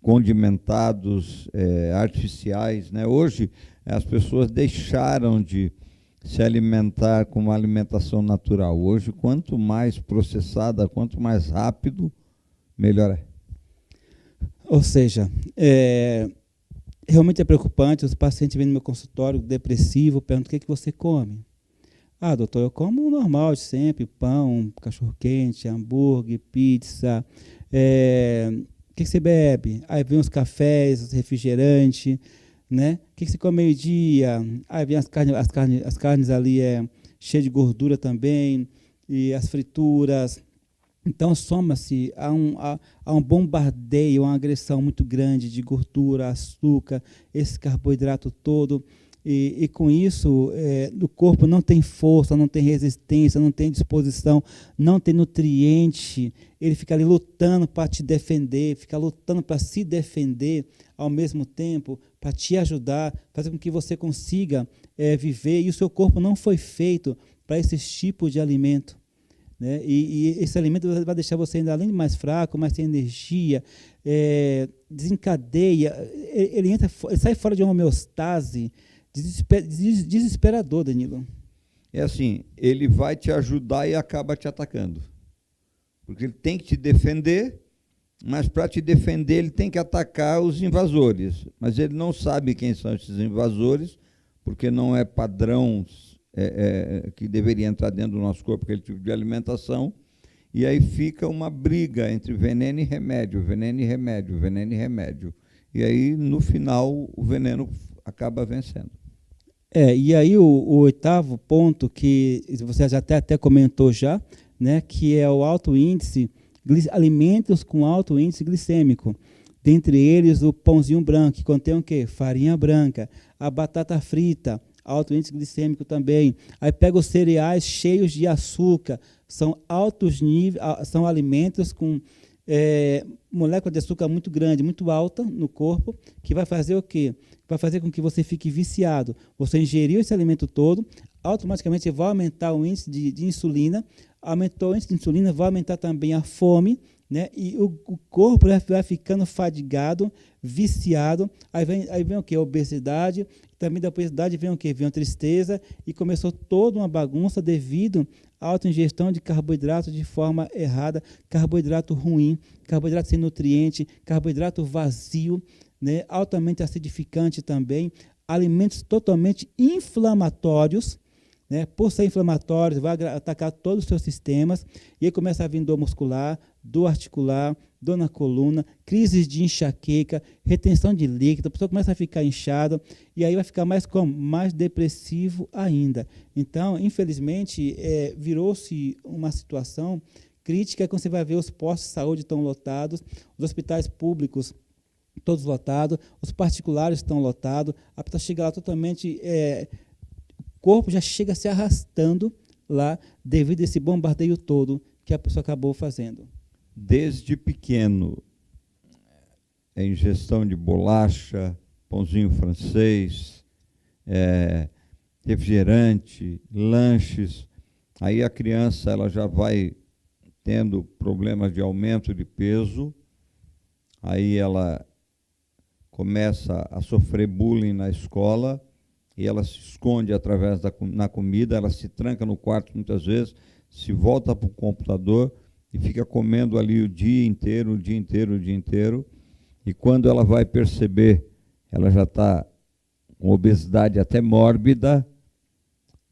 condimentados, artificiais, né? Hoje, as pessoas deixaram de se alimentar com uma alimentação natural. Hoje, quanto mais processada, quanto mais rápido, melhor é. Ou seja, realmente é preocupante. Os pacientes vêm no meu consultório depressivo, perguntam: o que você come? Ah, doutor, eu como o normal de sempre, pão, cachorro-quente, hambúrguer, pizza. O que você bebe? Aí vem os cafés, refrigerante, né? O que você come meio-dia? Aí vem as carnes ali cheias de gordura também, e as frituras. Então, soma-se a um bombardeio, uma agressão muito grande de gordura, açúcar, esse carboidrato todo. E com isso, o corpo não tem força, não tem resistência, não tem disposição, não tem nutriente. Ele fica ali lutando para te defender, fica lutando para se defender ao mesmo tempo, para te ajudar, fazer com que você consiga viver. E o seu corpo não foi feito para esse tipo de alimento, né? E esse alimento vai deixar você ainda, além de mais fraco, mais sem energia, desencadeia, ele sai fora de uma homeostase, desesperador, Danilo. É assim, ele vai te ajudar e acaba te atacando. Porque ele tem que te defender, mas para te defender ele tem que atacar os invasores. Mas ele não sabe quem são esses invasores, porque não é padrão que deveria entrar dentro do nosso corpo, aquele tipo de alimentação. E aí fica uma briga entre veneno e remédio, veneno e remédio, veneno e remédio. E aí, no final, o veneno acaba vencendo. E aí o oitavo ponto, que você já até comentou já, né, que é o alto índice, alimentos com alto índice glicêmico. Dentre eles, o pãozinho branco, que contém o quê? Farinha branca. A batata frita, alto índice glicêmico também. Aí pega os cereais cheios de açúcar, são altos níveis, são alimentos com molécula de açúcar muito grande, muito alta no corpo, que vai fazer o quê? Vai fazer com que você fique viciado. Você ingeriu esse alimento todo, automaticamente vai aumentar o índice de insulina. Aumentou o índice de insulina, vai aumentar também a fome, né? E o corpo vai ficando fadigado, viciado. Aí vem o quê? A obesidade. Também da obesidade vem o quê? Vem a tristeza, e começou toda uma bagunça devido à autoingestão de carboidrato de forma errada, carboidrato ruim, carboidrato sem nutriente, carboidrato vazio, né? Altamente acidificante também, alimentos totalmente inflamatórios, né? Por ser inflamatórios, vai atacar todos os seus sistemas, e aí começa a vir dor muscular, dor articular, dor na coluna, crises de enxaqueca, retenção de líquido, a pessoa começa a ficar inchada, e aí vai ficar mais depressivo ainda. Então, infelizmente, virou-se uma situação crítica, quando você vai ver os postos de saúde estão lotados, os hospitais públicos todos lotados, os particulares estão lotados, a pessoa chega lá totalmente... o corpo já chega se arrastando lá devido a esse bombardeio todo que a pessoa acabou fazendo. Desde pequeno, a ingestão de bolacha, pãozinho francês, refrigerante, lanches, aí a criança ela já vai tendo problemas de aumento de peso, aí ela começa a sofrer bullying na escola, e ela se esconde através na comida, ela se tranca no quarto muitas vezes, se volta para o computador e fica comendo ali o dia inteiro, e quando ela vai perceber, ela já está com obesidade até mórbida,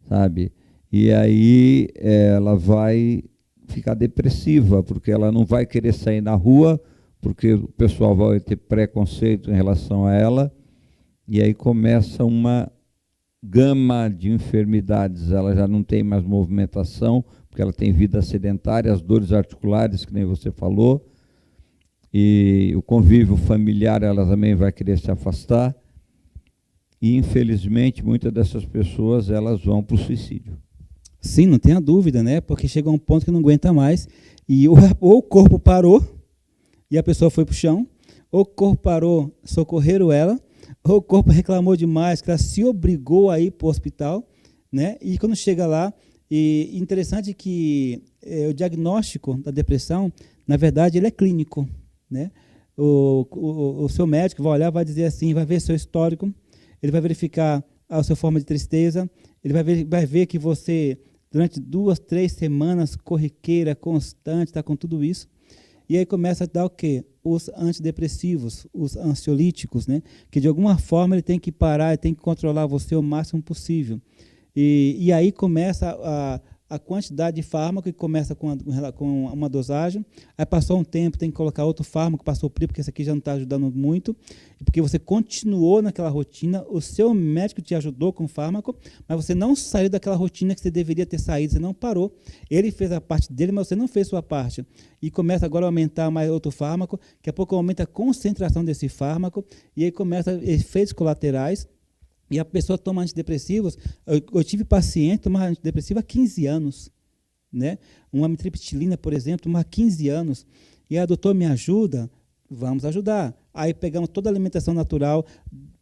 sabe? E aí ela vai ficar depressiva, porque ela não vai querer sair na rua, porque o pessoal vai ter preconceito em relação a ela, e aí começa uma gama de enfermidades. Ela já não tem mais movimentação, porque ela tem vida sedentária, as dores articulares, que nem você falou, e o convívio familiar, ela também vai querer se afastar, e infelizmente muitas dessas pessoas elas vão para o suicídio. Sim, não tenha dúvida, né? Porque chega um ponto que não aguenta mais, e ou o corpo parou, e a pessoa foi para o chão, ou o corpo parou, socorreram ela, ou o corpo reclamou demais, que ela se obrigou a ir para o hospital, né? E quando chega lá, e interessante que o diagnóstico da depressão, na verdade, ele é clínico, né? O seu médico vai olhar, vai dizer assim, vai ver seu histórico, ele vai verificar a sua forma de tristeza, ele vai ver que você, durante 2, 3 semanas, corriqueira, constante, está com tudo isso. E aí começa a dar o quê? Os antidepressivos, os ansiolíticos, né? Que de alguma forma ele tem que parar, ele tem que controlar você o máximo possível. E aí começa a quantidade de fármaco, que começa com uma dosagem, aí passou um tempo, tem que colocar outro fármaco, passou o PRI, porque esse aqui já não está ajudando muito, porque você continuou naquela rotina, o seu médico te ajudou com o fármaco, mas você não saiu daquela rotina que você deveria ter saído, você não parou. Ele fez a parte dele, mas você não fez a sua parte. E começa agora a aumentar mais outro fármaco, daqui a pouco aumenta a concentração desse fármaco, e aí começa efeitos colaterais, e a pessoa toma antidepressivos. Eu tive paciente tomar antidepressivo há 15 anos, né? Uma amitriptilina, por exemplo, tomar 15 anos. E a doutor, me ajuda? Vamos ajudar. Aí pegamos toda a alimentação natural,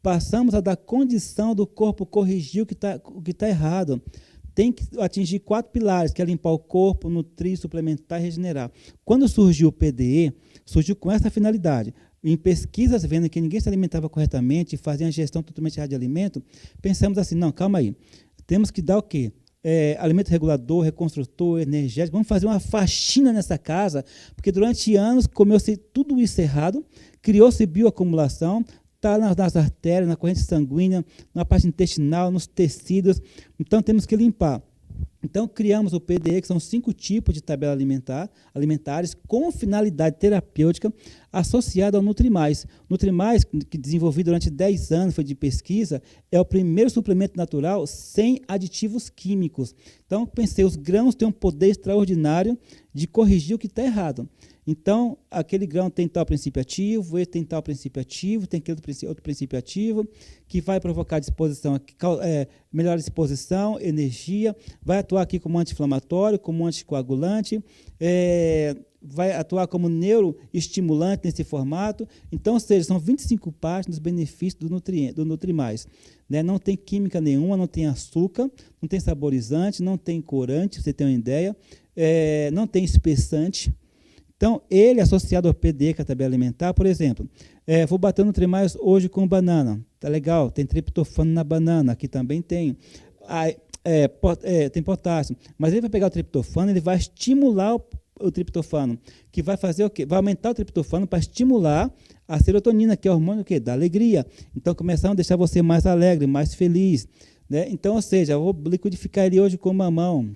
passamos a dar condição do corpo corrigir o que tá errado. Tem que atingir 4 pilares, que é limpar o corpo, nutrir, suplementar e regenerar. Quando surgiu o PDE, surgiu com essa finalidade. Em pesquisas, vendo que ninguém se alimentava corretamente, fazia a gestão totalmente errada de alimento, pensamos assim, não, calma aí, temos que dar o quê? Alimento regulador, reconstrutor, energético, vamos fazer uma faxina nessa casa, porque durante anos comeu-se tudo isso errado, criou-se bioacumulação, está nas artérias, na corrente sanguínea, na parte intestinal, nos tecidos, então temos que limpar. Então, criamos o PDE, que são 5 tipos de tabela alimentares com finalidade terapêutica associada ao Nutrimais. Nutrimais, que desenvolvi durante 10 anos, foi de pesquisa, é o primeiro suplemento natural sem aditivos químicos. Então, pensei, os grãos têm um poder extraordinário de corrigir o que está errado. Então, aquele grão tem tal princípio ativo, esse tem tal princípio ativo, tem aquele outro princípio ativo, que vai provocar disposição, melhor disposição, energia, vai atuar aqui como anti-inflamatório, como anticoagulante, vai atuar como neuroestimulante nesse formato. Então, ou seja, são 25 páginas dos benefícios do Nutrimais. Né? Não tem química nenhuma, não tem açúcar, não tem saborizante, não tem corante, pra você ter uma ideia, não tem espessante. Então, ele associado ao PD, que é a tabela alimentar, por exemplo, vou bater no Nutrimais hoje com banana, tá legal, tem triptofano na banana, aqui também tem. Tem potássio, mas ele vai pegar o triptofano, ele vai estimular o triptofano, que vai fazer o quê? Vai aumentar o triptofano para estimular a serotonina, que é o hormônio o quê? Da alegria. Então, começam a deixar você mais alegre, mais feliz, né? Então, ou seja, eu vou liquidificar ele hoje com mamão,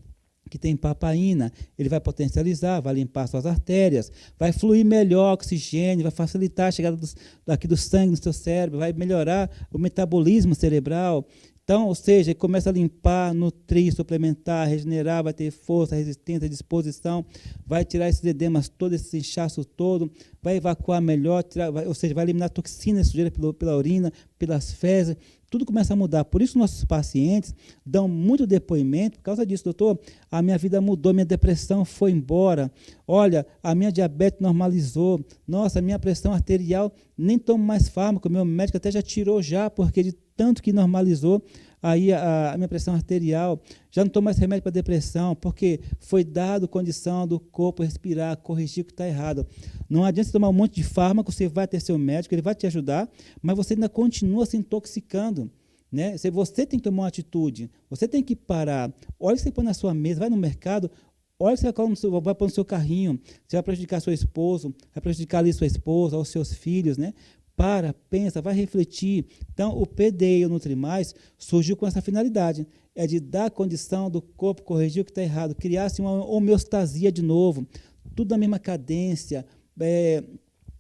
que tem papaína, ele vai potencializar, vai limpar suas artérias, vai fluir melhor oxigênio, vai facilitar a chegada do sangue no seu cérebro, vai melhorar o metabolismo cerebral. Então, ou seja, ele começa a limpar, nutrir, suplementar, regenerar, vai ter força, resistência, disposição, vai tirar esses edemas todos, esse inchaço todo, vai evacuar melhor, ou seja, vai eliminar toxinas, sujeira pela urina, pelas fezes, tudo começa a mudar. Por isso, nossos pacientes dão muito depoimento, por causa disso, doutor, a minha vida mudou, minha depressão foi embora, olha, a minha diabetes normalizou, nossa, a minha pressão arterial, nem tomo mais fármaco, meu médico até já tirou já, porque de tanto que normalizou aí a minha pressão arterial, já não tomo mais remédio para depressão, porque foi dado condição do corpo respirar, corrigir o que está errado. Não adianta você tomar um monte de fármaco, você vai ter seu médico, ele vai te ajudar, mas você ainda continua se intoxicando, né? Você tem que tomar uma atitude, você tem que parar. Olha o que você põe na sua mesa, vai no mercado, olha o que você vai pôr no seu carrinho, você vai prejudicar seu esposo, vai prejudicar ali sua esposa, ou seus filhos, né? Para, pensa, vai refletir. Então, o PDI, o Nutrimais, surgiu com essa finalidade, é de dar condição do corpo corrigir o que está errado, criar-se uma homeostasia de novo, tudo na mesma cadência,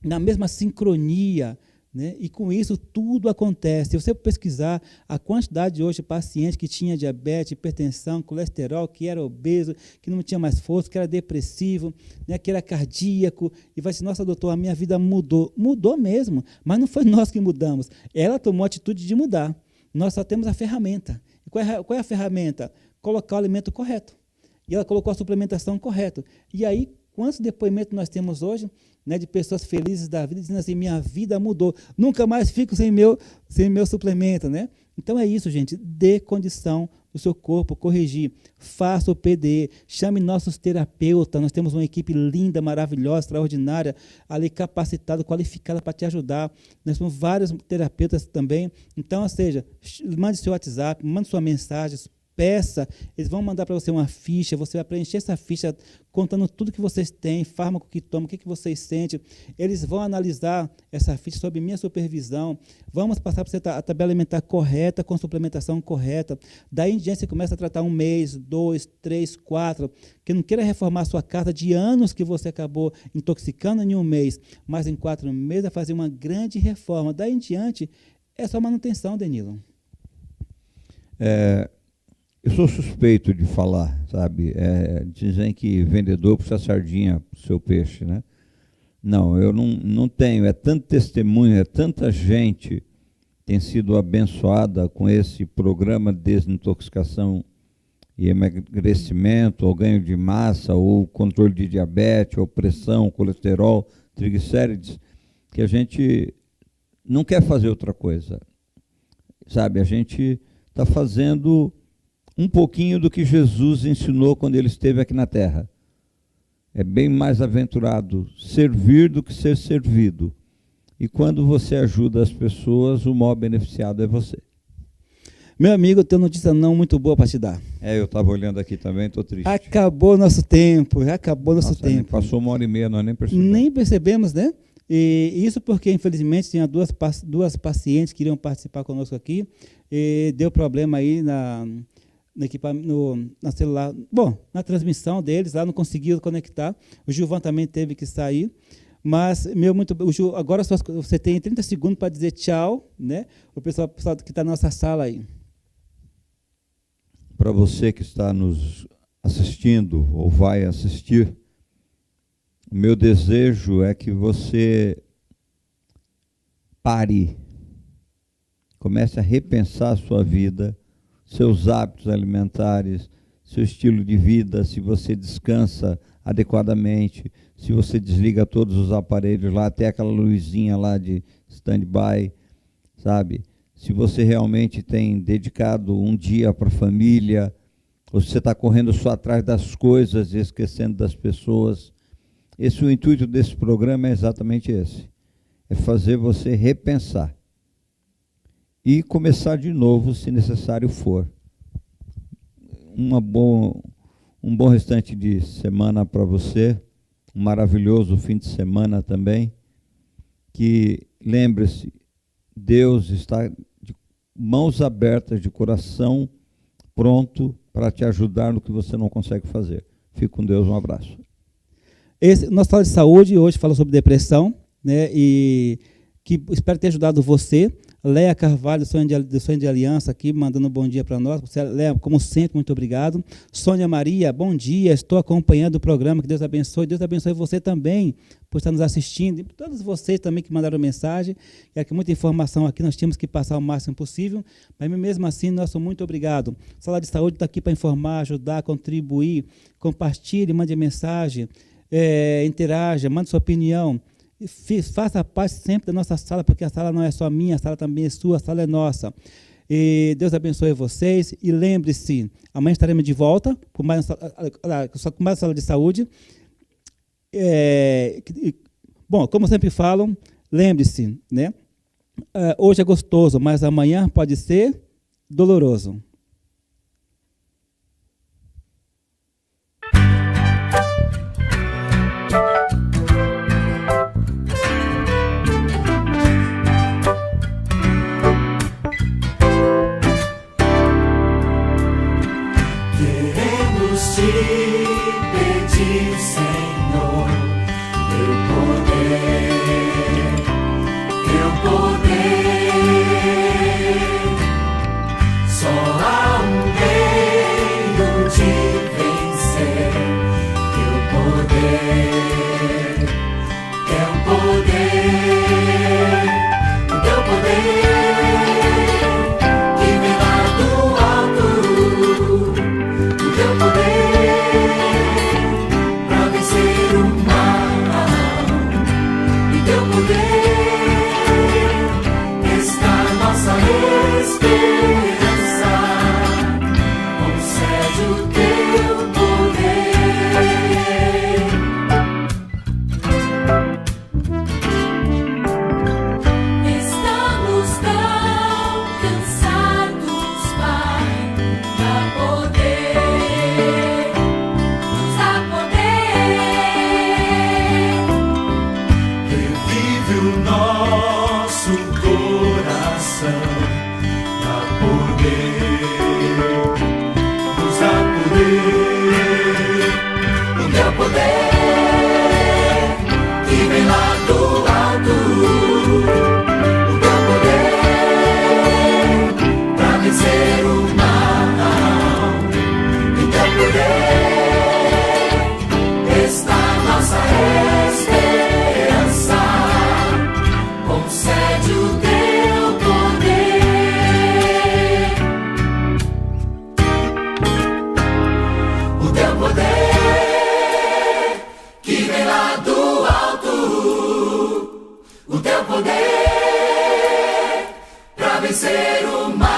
na mesma sincronia, né? E com isso tudo acontece. Se você pesquisar a quantidade hoje de pacientes que tinha diabetes, hipertensão, colesterol, que era obeso, que não tinha mais força, que era depressivo, né? Que era cardíaco, e vai dizer, nossa, doutor, a minha vida mudou. Mudou mesmo, mas não foi nós que mudamos. Ela tomou a atitude de mudar. Nós só temos a ferramenta. E qual é a ferramenta? Colocar o alimento correto. E ela colocou a suplementação correta. E aí, quantos depoimentos nós temos hoje, né, de pessoas felizes da vida, dizendo assim, minha vida mudou, nunca mais fico sem meu suplemento, né? Então é isso, gente, dê condição do seu corpo corrigir, faça o PDE, chame nossos terapeutas, nós temos uma equipe linda, maravilhosa, extraordinária, ali capacitada, qualificada para te ajudar, nós temos vários terapeutas também, então, ou seja, mande seu WhatsApp, mande sua mensagem, peça, eles vão mandar para você uma ficha, você vai preencher essa ficha contando tudo que vocês têm, fármaco que tomam, o que vocês sentem, eles vão analisar essa ficha sob minha supervisão, vamos passar para você a tabela alimentar correta, com suplementação correta, daí em diante você começa a tratar 1 mês, 2, 3, 4, que não queira reformar a sua casa de anos que você acabou intoxicando em 1 mês, mas em 4 meses vai fazer uma grande reforma, daí em diante é só manutenção, Danilo. Eu sou suspeito de falar, sabe? Dizem que vendedor puxa sardinha para o seu peixe, né? Não, eu não tenho. É tanto testemunho, é tanta gente tem sido abençoada com esse programa de desintoxicação e emagrecimento, ou ganho de massa, ou controle de diabetes, ou pressão, colesterol, triglicérides, que a gente não quer fazer outra coisa, sabe? A gente está fazendo um pouquinho do que Jesus ensinou quando ele esteve aqui na terra. É bem mais aventurado servir do que ser servido. E quando você ajuda as pessoas, o maior beneficiado é você. Meu amigo, eu tenho notícia não muito boa para te dar. Eu estava olhando aqui também, estou triste. Acabou nosso tempo, tempo. Passou 1h30, nós nem percebemos. Nem percebemos, né? E isso porque, infelizmente, tinha duas pacientes que iriam participar conosco aqui, e deu problema aí na celular, na transmissão deles, lá não conseguiu conectar. O Gilvan também teve que sair. Mas, agora você tem 30 segundos para dizer tchau, né? O pessoal que está na nossa sala aí. Para você que está nos assistindo ou vai assistir, o meu desejo é que você pare, comece a repensar a sua vida, seus hábitos alimentares, seu estilo de vida, se você descansa adequadamente, se você desliga todos os aparelhos lá, até aquela luzinha lá de stand-by, sabe? Se você realmente tem dedicado um dia para a família, ou se você está correndo só atrás das coisas e esquecendo das pessoas, O intuito desse programa é exatamente esse. É fazer você repensar. E começar de novo, se necessário for. Um bom restante de semana para você. Um maravilhoso fim de semana também. Que, lembre-se, Deus está de mãos abertas, de coração pronto para te ajudar no que você não consegue fazer. Fique com Deus, um abraço. Nossa sala de saúde hoje fala sobre depressão, né? E que espero ter ajudado você. Léa Carvalho, do Sonho de Aliança, aqui, mandando um bom dia para nós. Léa, como sempre, muito obrigado. Sônia Maria, bom dia, estou acompanhando o programa, que Deus abençoe. Deus abençoe você também, por estar nos assistindo. E todos vocês também que mandaram mensagem. E aqui, muita informação aqui, nós tínhamos que passar o máximo possível. Mas mesmo assim, nosso muito obrigado. Sala de Saúde está aqui para informar, ajudar, contribuir. Compartilhe, mande mensagem, interaja, mande sua opinião. Faça parte sempre da nossa sala, porque a sala não é só minha, a sala também é sua, a sala é nossa. E Deus abençoe vocês. E lembre-se, amanhã estaremos de volta com mais uma sala de saúde. Bom, como sempre falam, lembre-se, né? Hoje é gostoso, mas amanhã pode ser doloroso. Pedir, Senhor, teu poder, só há um meio de vencer, teu poder, teu poder, teu poder, que vem lá do alto, teu poder. O teu poder pra vencer o mal.